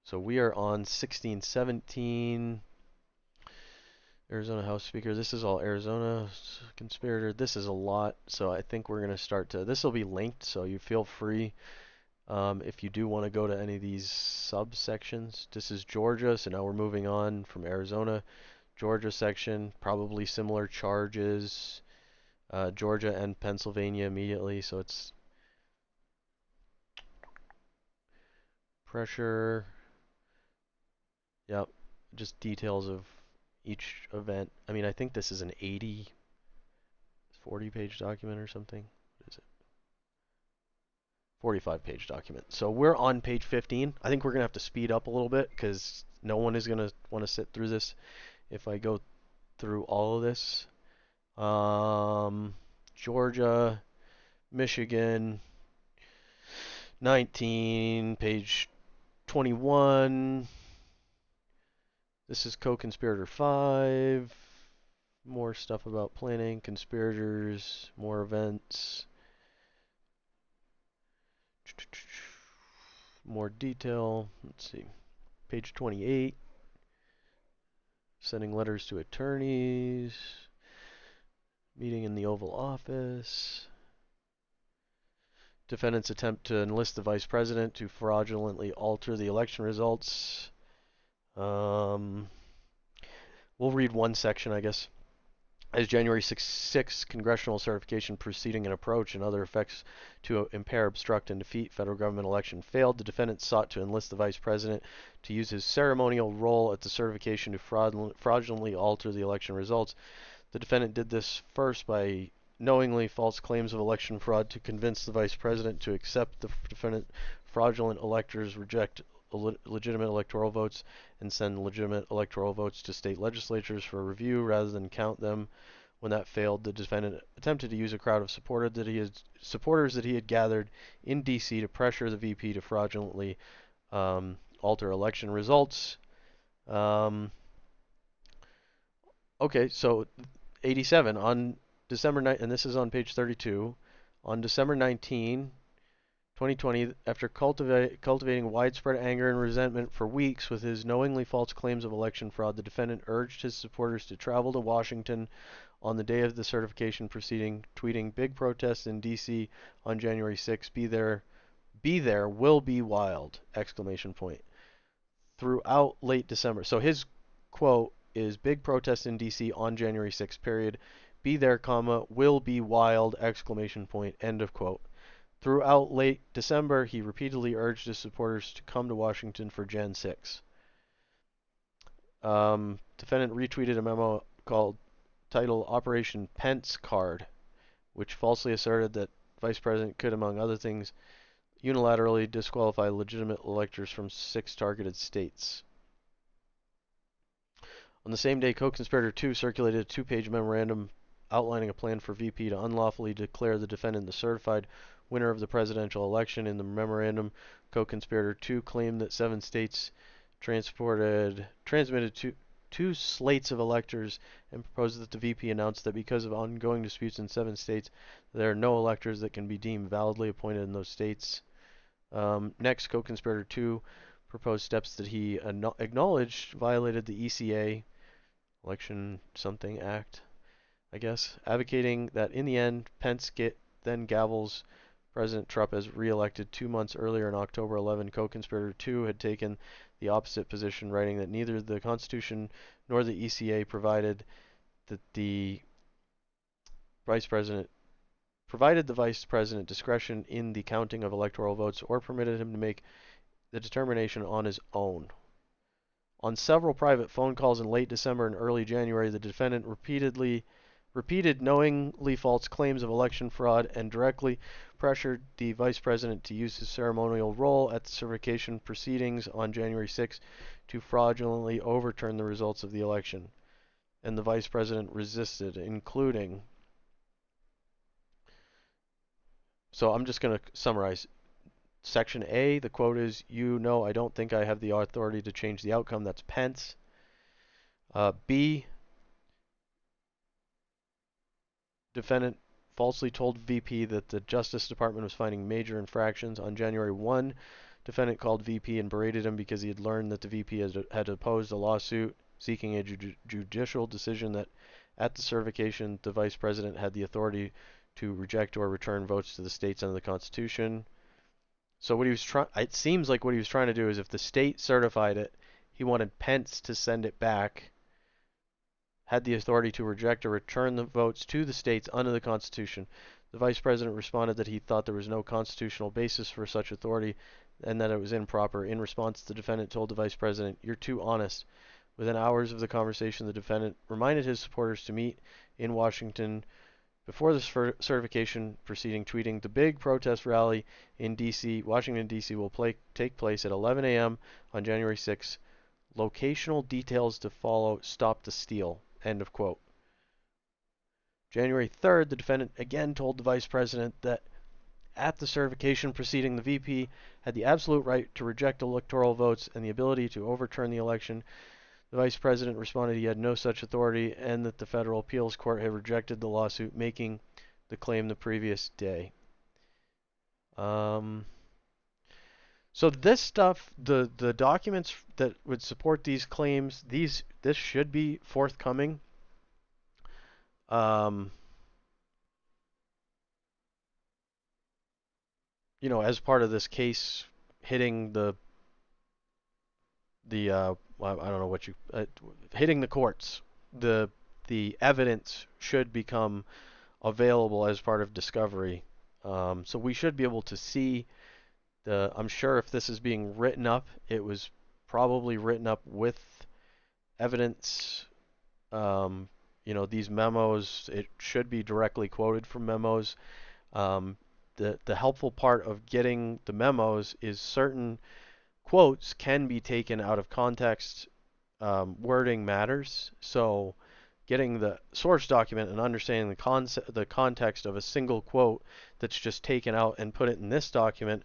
So we are on 1617. Arizona House Speaker. This is all Arizona conspirator. This is a lot, so I think we're going to start to... This will be linked, so you feel free... if you do want to go to any of these subsections. This is Georgia, so now we're moving on from Arizona. Georgia section, probably similar charges. Georgia and Pennsylvania immediately, so it's pressure. Yep. just details of each event. I mean, I think this is an 40-page document or something. What is it? 45-page document. So we're on page 15. I think we're going to have to speed up a little bit because no one is going to want to sit through this if I go through all of this. Georgia, Michigan, 19, page 21. This is co-conspirator 5. More stuff about planning, conspirators, more events. More detail. Let's see. Page 28. Sending letters to attorneys. Meeting in the Oval Office. Defendants attempt to enlist the vice president to fraudulently alter the election results. We'll read one section, I guess. As January 6 congressional certification proceeding and approach and other effects to impair, obstruct, and defeat federal government election failed, the defendant sought to enlist the vice president to use his ceremonial role at the certification to fraudulently alter the election results. The defendant did this first by knowingly false claims of election fraud to convince the vice president to accept the defendant fraudulent electors, reject legitimate electoral votes, and send legitimate electoral votes to state legislatures for review rather than count them. When that failed, the defendant attempted to use a crowd of supporters that he had gathered in D.C. to pressure the VP to fraudulently alter election results. Okay, so 87 on December 9, and this is on page 32. On December 19, 2020, after cultivating widespread anger and resentment for weeks with his knowingly false claims of election fraud, the defendant urged his supporters to travel to Washington on the day of the certification proceeding, tweeting, "Big protest in D.C. on January 6. Be there, will be wild!" Exclamation point. Throughout late December. So his quote is, "Big protest in D.C. on January 6, period. Be there, comma, will be wild!" Exclamation point. End of quote. Throughout late December, he repeatedly urged his supporters to come to Washington for Jan 6. Defendant retweeted a memo titled Operation Pence Card, which falsely asserted that Vice President could, among other things, unilaterally disqualify legitimate electors from 6 targeted states. On the same day, co-conspirator 2 circulated a 2-page memorandum outlining a plan for VP to unlawfully declare the defendant the certified winner of the presidential election. In the memorandum, co-conspirator 2 claimed that 7 states transmitted two slates of electors and proposed that the VP announce that because of ongoing disputes in 7 states, there are no electors that can be deemed validly appointed in those states. Next, co-conspirator 2 proposed steps that he acknowledged violated the ECA, Election Something Act, I guess, advocating that in the end, Pence then gavels President Trump as re-elected. 2 months earlier, in October 11, co-conspirator 2 had taken the opposite position, writing that neither the Constitution nor the ECA provided the vice president discretion in the counting of electoral votes or permitted him to make the determination on his own. On several private phone calls in late December and early January, the defendant repeated knowingly false claims of election fraud and directly pressured the vice president to use his ceremonial role at the certification proceedings on January 6 to fraudulently overturn the results of the election. And the vice president resisted, including... So I'm just going to summarize. Section A, the quote is, I don't think I have the authority to change the outcome." That's Pence. B, defendant falsely told VP that the Justice Department was finding major infractions. On January 1, defendant called VP and berated him because he had learned that the VP had opposed a lawsuit seeking a judicial decision that at the certification, the vice president had the authority to reject or return votes to the states under the Constitution. So what it seems like what he was trying to do is if the state certified it, he wanted Pence to send it back, had the authority to reject or return the votes to the states under the Constitution. The vice president responded that he thought there was no constitutional basis for such authority and that it was improper. In response, the defendant told the vice president, "You're too honest Within hours of the conversation, the defendant reminded his supporters to meet in Washington before the certification proceeding, tweeting, "The big protest rally in D.C., Washington, D.C. will take place at 11 a.m. on January 6th. Locational details to follow. Stop the steal." End of quote. January 3rd, the defendant again told the vice president that at the certification proceeding, the VP had the absolute right to reject electoral votes and the ability to overturn the election. The vice president responded he had no such authority and that the federal appeals court had rejected the lawsuit, making the claim the previous day. So this stuff, the documents that would support these claims, this should be forthcoming. As part of this case hitting I don't know what hitting the courts, the evidence should become available as part of discovery. So we should be able to see I'm sure if this is being written up, it was probably written up with evidence. These memos, it should be directly quoted from memos. The helpful part of getting the memos is certain quotes can be taken out of context. Wording matters. So getting the source document and understanding the context of a single quote that's just taken out and put it in this document,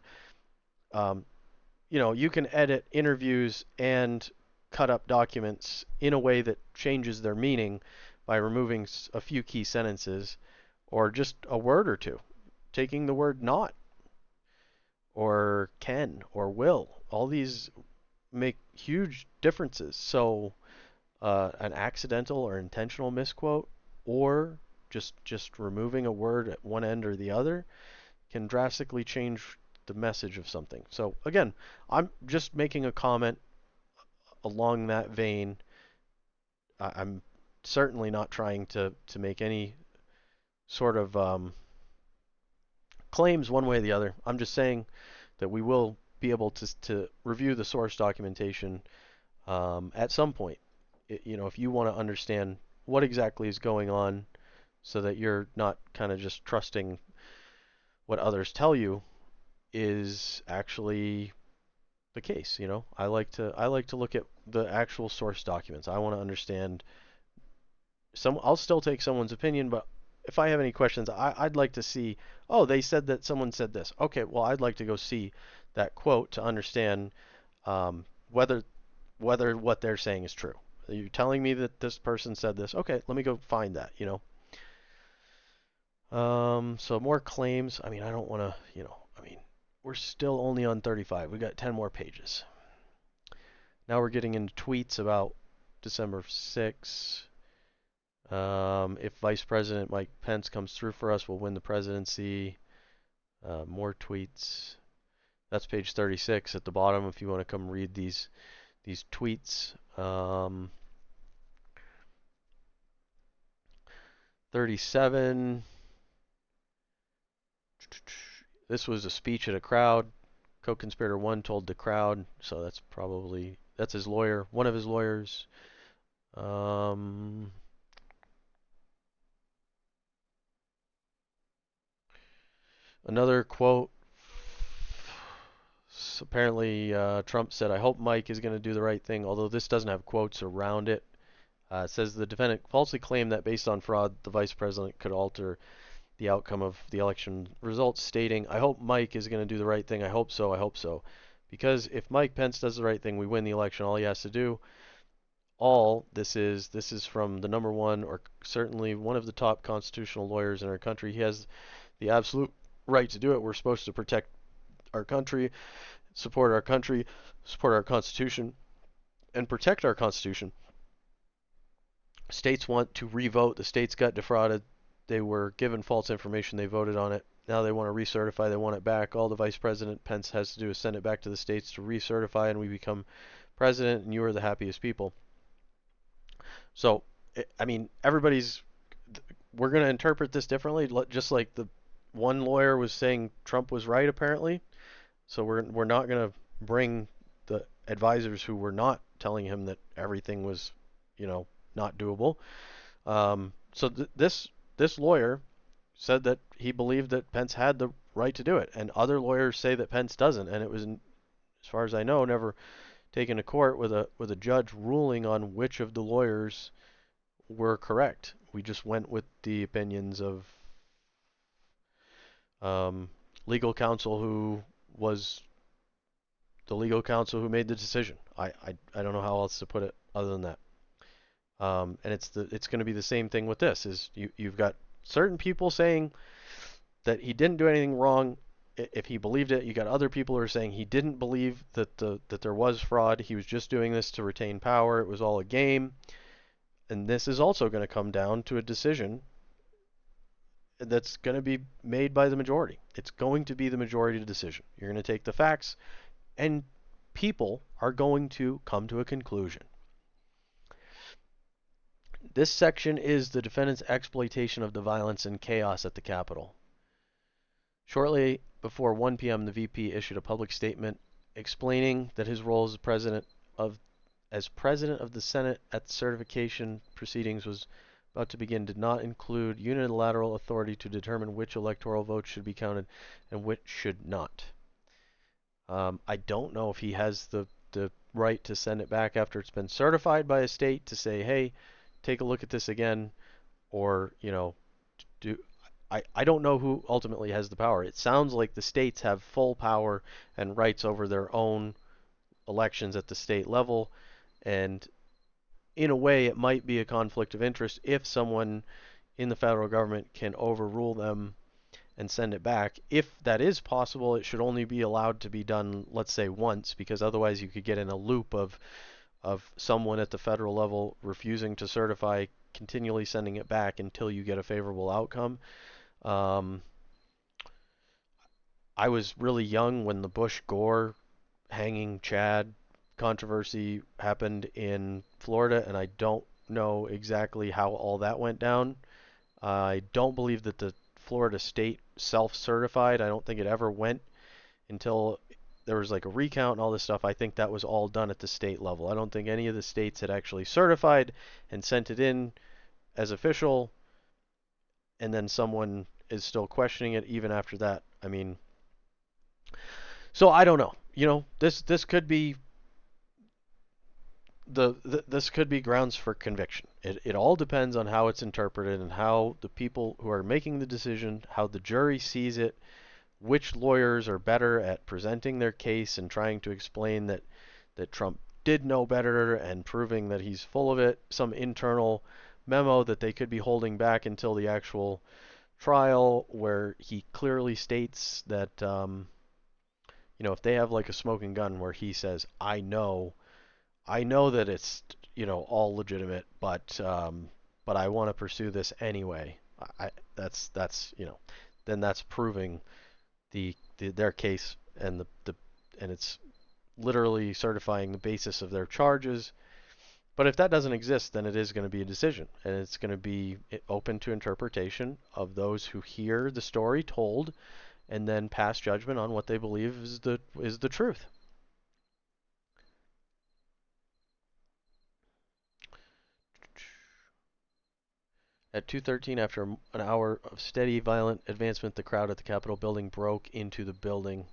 you can edit interviews and cut up documents in a way that changes their meaning by removing a few key sentences or just a word or two. Taking the word not or can or will. All these make huge differences. So an accidental or intentional misquote or just removing a word at one end or the other can drastically change the message of something. So again, I'm just making a comment along that vein. I'm certainly not trying to make any sort of claims one way or the other. I'm just saying that we will be able to review the source documentation at some point. If you want to understand what exactly is going on so that you're not kind of just trusting what others tell you is actually the case. I like to look at the actual source documents. I want to understand I'll still take someone's opinion, but if I have any questions, I'd like to see, they said that someone said this. Okay, well, I'd like to go see that quote to understand whether what they're saying is true. Are you telling me that this person said this? Okay, let me go find that, So more claims. I don't want to, we're still only on 35. We got 10 more pages. Now we're getting into tweets about December 6th. If Vice President Mike Pence comes through for us, we'll win the presidency. More tweets. That's page 36 at the bottom if you want to come read these tweets. 37. This was a speech at a crowd. Co-conspirator 1 told the crowd, so that's his lawyer, one of his lawyers. Another quote. Apparently, Trump said, "I hope Mike is going to do the right thing," although this doesn't have quotes around it. It says the defendant falsely claimed that based on fraud, the vice president could alter the outcome of the election results, stating, "I hope Mike is going to do the right thing. I hope so. I hope so." Because if Mike Pence does the right thing, we win the election. All he has to do. This is from the number one, or certainly one of the top constitutional lawyers in our country. He has the absolute right to do it. We're supposed to protect our country, support our Constitution, and protect our Constitution. States want to revote. The states got defrauded. They were given false information. They voted on it. Now they want to recertify. They want it back. All the Vice President Pence has to do is send it back to the states to recertify, and we become president, and you are the happiest people. So, we're going to interpret this differently, just like the one lawyer was saying Trump was right, apparently. So we're not going to bring the advisors who were not telling him that everything was, not doable. So this lawyer said that he believed that Pence had the right to do it, and other lawyers say that Pence doesn't, and it was, as far as I know, never taken to court with a judge ruling on which of the lawyers were correct. We just went with the opinions of legal counsel who was the legal counsel who made the decision. I don't know how else to put it other than that. And it's going to be the same thing with this. Is you've got certain people saying that he didn't do anything wrong if he believed it. You got other people who are saying he didn't believe that there was fraud. He was just doing this to retain power. It was all a game. And this is also going to come down to a decision that's going to be made by the majority. It's going to be the majority decision. You're going to take the facts, and people are going to come to a conclusion. This section is the defendant's exploitation of the violence and chaos at the Capitol. Shortly before 1 p.m., the VP issued a public statement explaining that his role as president of the Senate at the certification proceedings was about to begin did not include unilateral authority to determine which electoral votes should be counted and which should not. I don't know if he has the right to send it back after it's been certified by a state to say, hey, take a look at this again, or, I don't know who ultimately has the power. It sounds like the states have full power and rights over their own elections at the state level, and in a way it might be a conflict of interest if someone in the federal government can overrule them and send it back. If that is possible, it should only be allowed to be done, let's say, once, because otherwise you could get in a loop of someone at the federal level refusing to certify, continually sending it back until you get a favorable outcome. I was really young when the Bush-Gore hanging Chad controversy happened in Florida, and I don't know exactly how all that went down. I don't believe that the Florida state self-certified. I don't think it ever went until there was like a recount and all this stuff. I think that was all done at the state level. I don't think any of the states had actually certified and sent it in as official, and then someone is still questioning it even after that. I mean, so I don't know. This could be this could be grounds for conviction. It all depends on how it's interpreted and how the people who are making the decision, how the jury sees it, which lawyers are better at presenting their case and trying to explain that Trump did know better and proving that he's full of it, some internal memo that they could be holding back until the actual trial where he clearly states that, if they have like a smoking gun where he says, I know that it's, all legitimate, but I want to pursue this anyway. That's then that's proving their case, and and it's literally certifying the basis of their charges. But if that doesn't exist, then it is going to be a decision, and it's going to be open to interpretation of those who hear the story told and then pass judgment on what they believe is the truth. At 2:13, after an hour of steady, violent advancement, the crowd at the Capitol building broke into the building.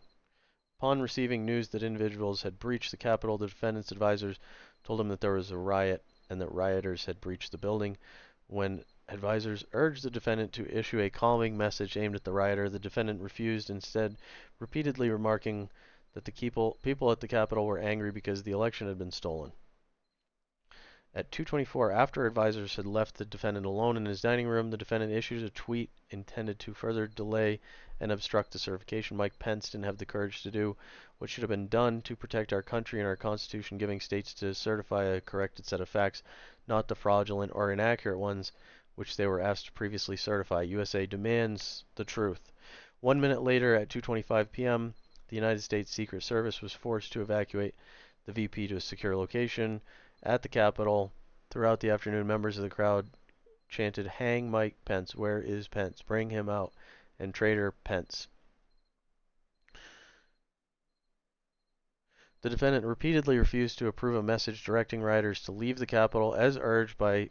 Upon receiving news that individuals had breached the Capitol, the defendant's advisors told him that there was a riot and that rioters had breached the building. When advisors urged the defendant to issue a calming message aimed at the rioter, the defendant refused, instead repeatedly remarking that the people at the Capitol were angry because the election had been stolen. At 2:24, after advisors had left the defendant alone in his dining room, the defendant issued a tweet intended to further delay and obstruct the certification. Mike Pence didn't have the courage to do what should have been done to protect our country and our Constitution, giving states to certify a corrected set of facts, not the fraudulent or inaccurate ones which they were asked to previously certify. USA demands the truth. 1 minute later, at 2:25 p.m., the United States Secret Service was forced to evacuate the VP to a secure location at the Capitol. Throughout the afternoon, members of the crowd chanted, "Hang Mike Pence, where is Pence? Bring him out," and "Traitor Pence." The defendant repeatedly refused to approve a message directing rioters to leave the Capitol as urged by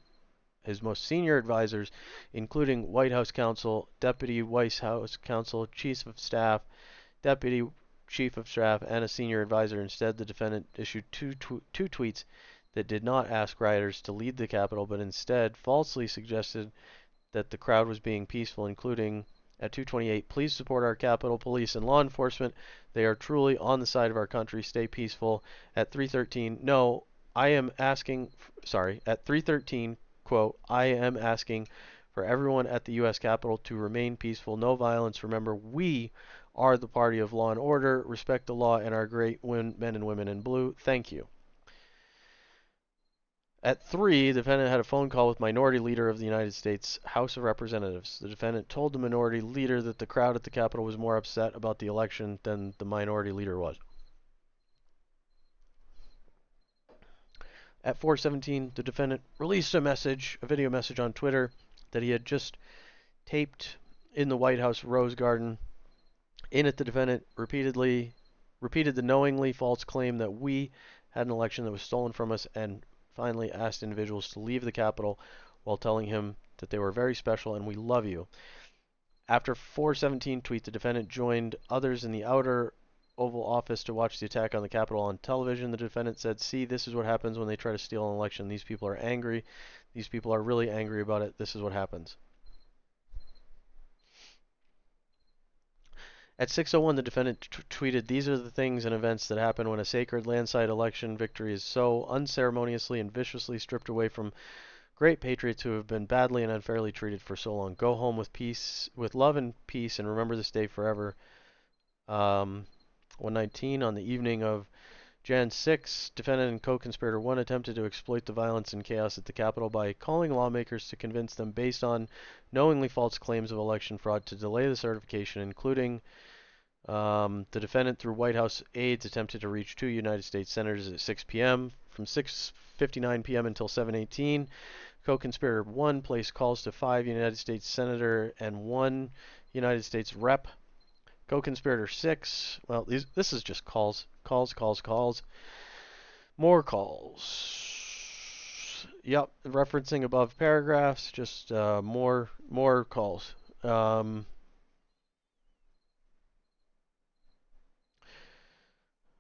his most senior advisors, including White House counsel, Deputy White House counsel, Chief of Staff, Deputy Chief of Staff, and a senior advisor. Instead, the defendant issued two tweets that did not ask rioters to leave the Capitol, but instead falsely suggested that the crowd was being peaceful, including at 2:28, please support our Capitol Police and law enforcement. They are truly on the side of our country. Stay peaceful. At 3:13, no, I am asking, sorry, at 3:13, quote, I am asking for everyone at the U.S. Capitol to remain peaceful, no violence. Remember, we are the party of law and order. Respect the law and our great men and women in blue. Thank you. At 3, the defendant had a phone call with Minority Leader of the United States House of Representatives. The defendant told the Minority Leader that the crowd at the Capitol was more upset about the election than the Minority Leader was. At 4:17, the defendant released a video message on Twitter that he had just taped in the White House Rose Garden. In it, the defendant repeated the knowingly false claim that we had an election that was stolen from us, and finally asked individuals to leave the Capitol while telling him that they were very special and we love you. After 4:17 tweet, the defendant joined others in the outer Oval Office to watch the attack on the Capitol on television. The defendant said, see, this is what happens when they try to steal an election. These people are angry. These people are really angry about it. This is what happens. At 6:01, the defendant tweeted, these are the things and events that happen when a sacred landslide election victory is so unceremoniously and viciously stripped away from great patriots who have been badly and unfairly treated for so long. Go home with peace, with love and peace, and remember this day forever. 119, on the evening of Jan 6, defendant and co-conspirator 1 attempted to exploit the violence and chaos at the Capitol by calling lawmakers to convince them, based on knowingly false claims of election fraud, to delay the certification, including the defendant, through White House aides, attempted to reach 2 United States senators at 6 p.m. From 6:59 p.m. until 7:18, co-conspirator 1 placed calls to 5 United States senator and 1 United States rep. Co-conspirator 6, well, this is just calls. More calls. Yep, referencing above paragraphs, just more calls.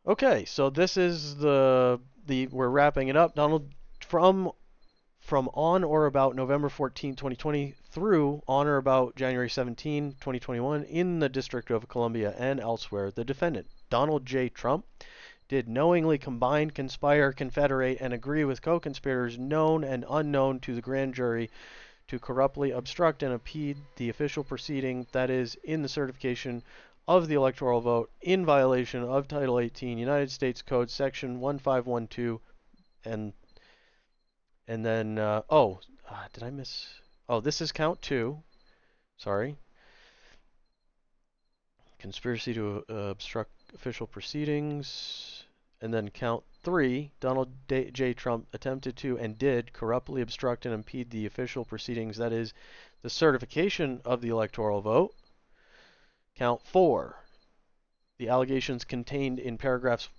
Okay, so this is we're wrapping it up. Donald, from on or about November 14, 2020 through on or about January 17, 2021 in the District of Columbia and elsewhere, the defendant, Donald J. Trump, did knowingly combine, conspire, confederate, and agree with co-conspirators known and unknown to the grand jury to corruptly obstruct and impede the official proceeding, that is, in the certification of the electoral vote, in violation of Title 18 United States Code Section 1512, and then did I miss? Oh, this is count 2. Sorry. Conspiracy to obstruct official proceedings, and then count 3. Donald J. Trump attempted to and did corruptly obstruct and impede the official proceedings, that is, the certification of the electoral vote. Count 4. The allegations contained in paragraphs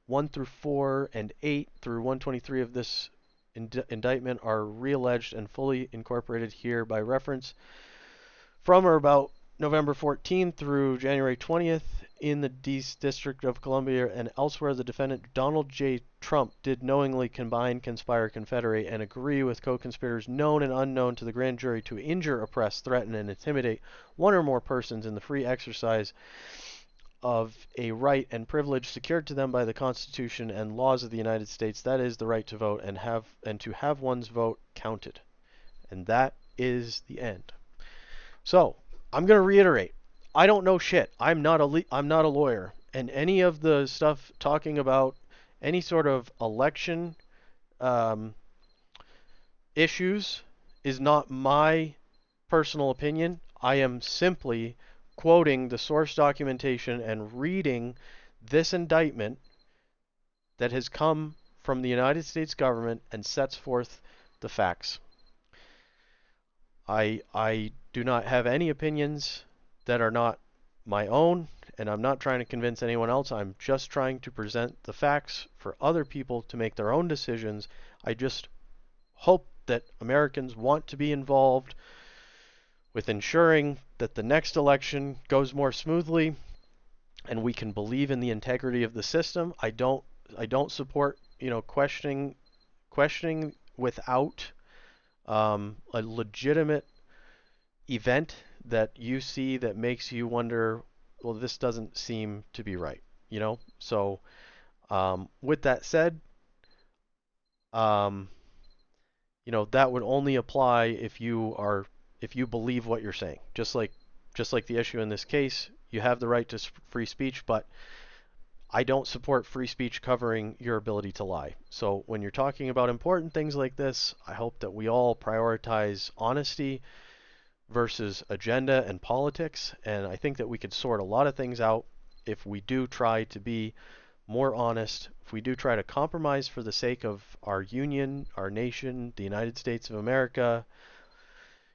1 through 4 and 8 through 123 of this indictment are re-alleged and fully incorporated here by reference. From or about November 14th through January 20th in the District of Columbia and elsewhere, the defendant, Donald J. Trump, did knowingly combine, conspire, confederate, and agree with co-conspirators known and unknown to the grand jury to injure, oppress, threaten, and intimidate one or more persons in the free exercise of a right and privilege secured to them by the Constitution and laws of the United States, that is, the right to vote and to have one's vote counted. And that is the end. So, I'm going to reiterate. I don't know shit. I'm not a lawyer, and any of the stuff talking about any sort of election issues is not my personal opinion. I am simply quoting the source documentation and reading this indictment that has come from the United States government and sets forth the facts. I do not have any opinions that are not my own, and I'm not trying to convince anyone else. I'm just trying to present the facts for other people to make their own decisions. I just hope that Americans want to be involved with ensuring that the next election goes more smoothly and we can believe in the integrity of the system. I don't support, questioning without a legitimate event that you see that makes you wonder, well, this doesn't seem to be right, So, with that said, that would only apply if you believe what you're saying. Just like the issue in this case, you have the right to free speech, but I don't support free speech covering your ability to lie. So when you're talking about important things like this, I hope that we all prioritize honesty versus agenda and politics. And I think that we could sort a lot of things out if we do try to be more honest, if we do try to compromise for the sake of our union, our nation, the United States of America,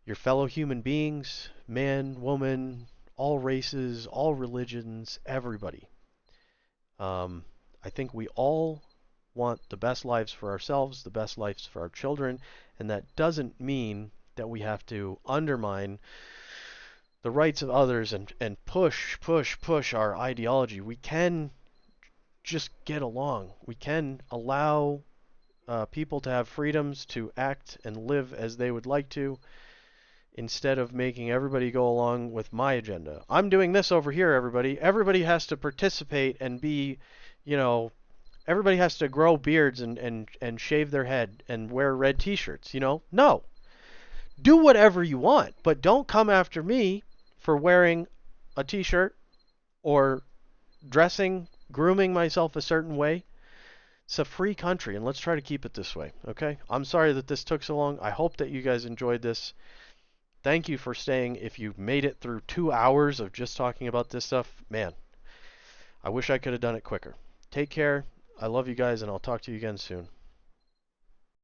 your fellow human beings, man, woman, all races, all religions, everybody. I think we all want the best lives for ourselves, the best lives for our children, and that doesn't mean that we have to undermine the rights of others and push our ideology. We can just get along. We can allow people to have freedoms to act and live as they would like to, instead of making everybody go along with my agenda. I'm doing this over here, everybody. Everybody has to participate and be, everybody has to grow beards and shave their head and wear red t-shirts, No. Do whatever you want, but don't come after me for wearing a t-shirt or grooming myself a certain way. It's a free country, and let's try to keep it this way, okay? I'm sorry that this took so long. I hope that you guys enjoyed this. Thank you for staying. If you made it through 2 hours of just talking about this stuff, man, I wish I could have done it quicker. Take care. I love you guys, and I'll talk to you again soon.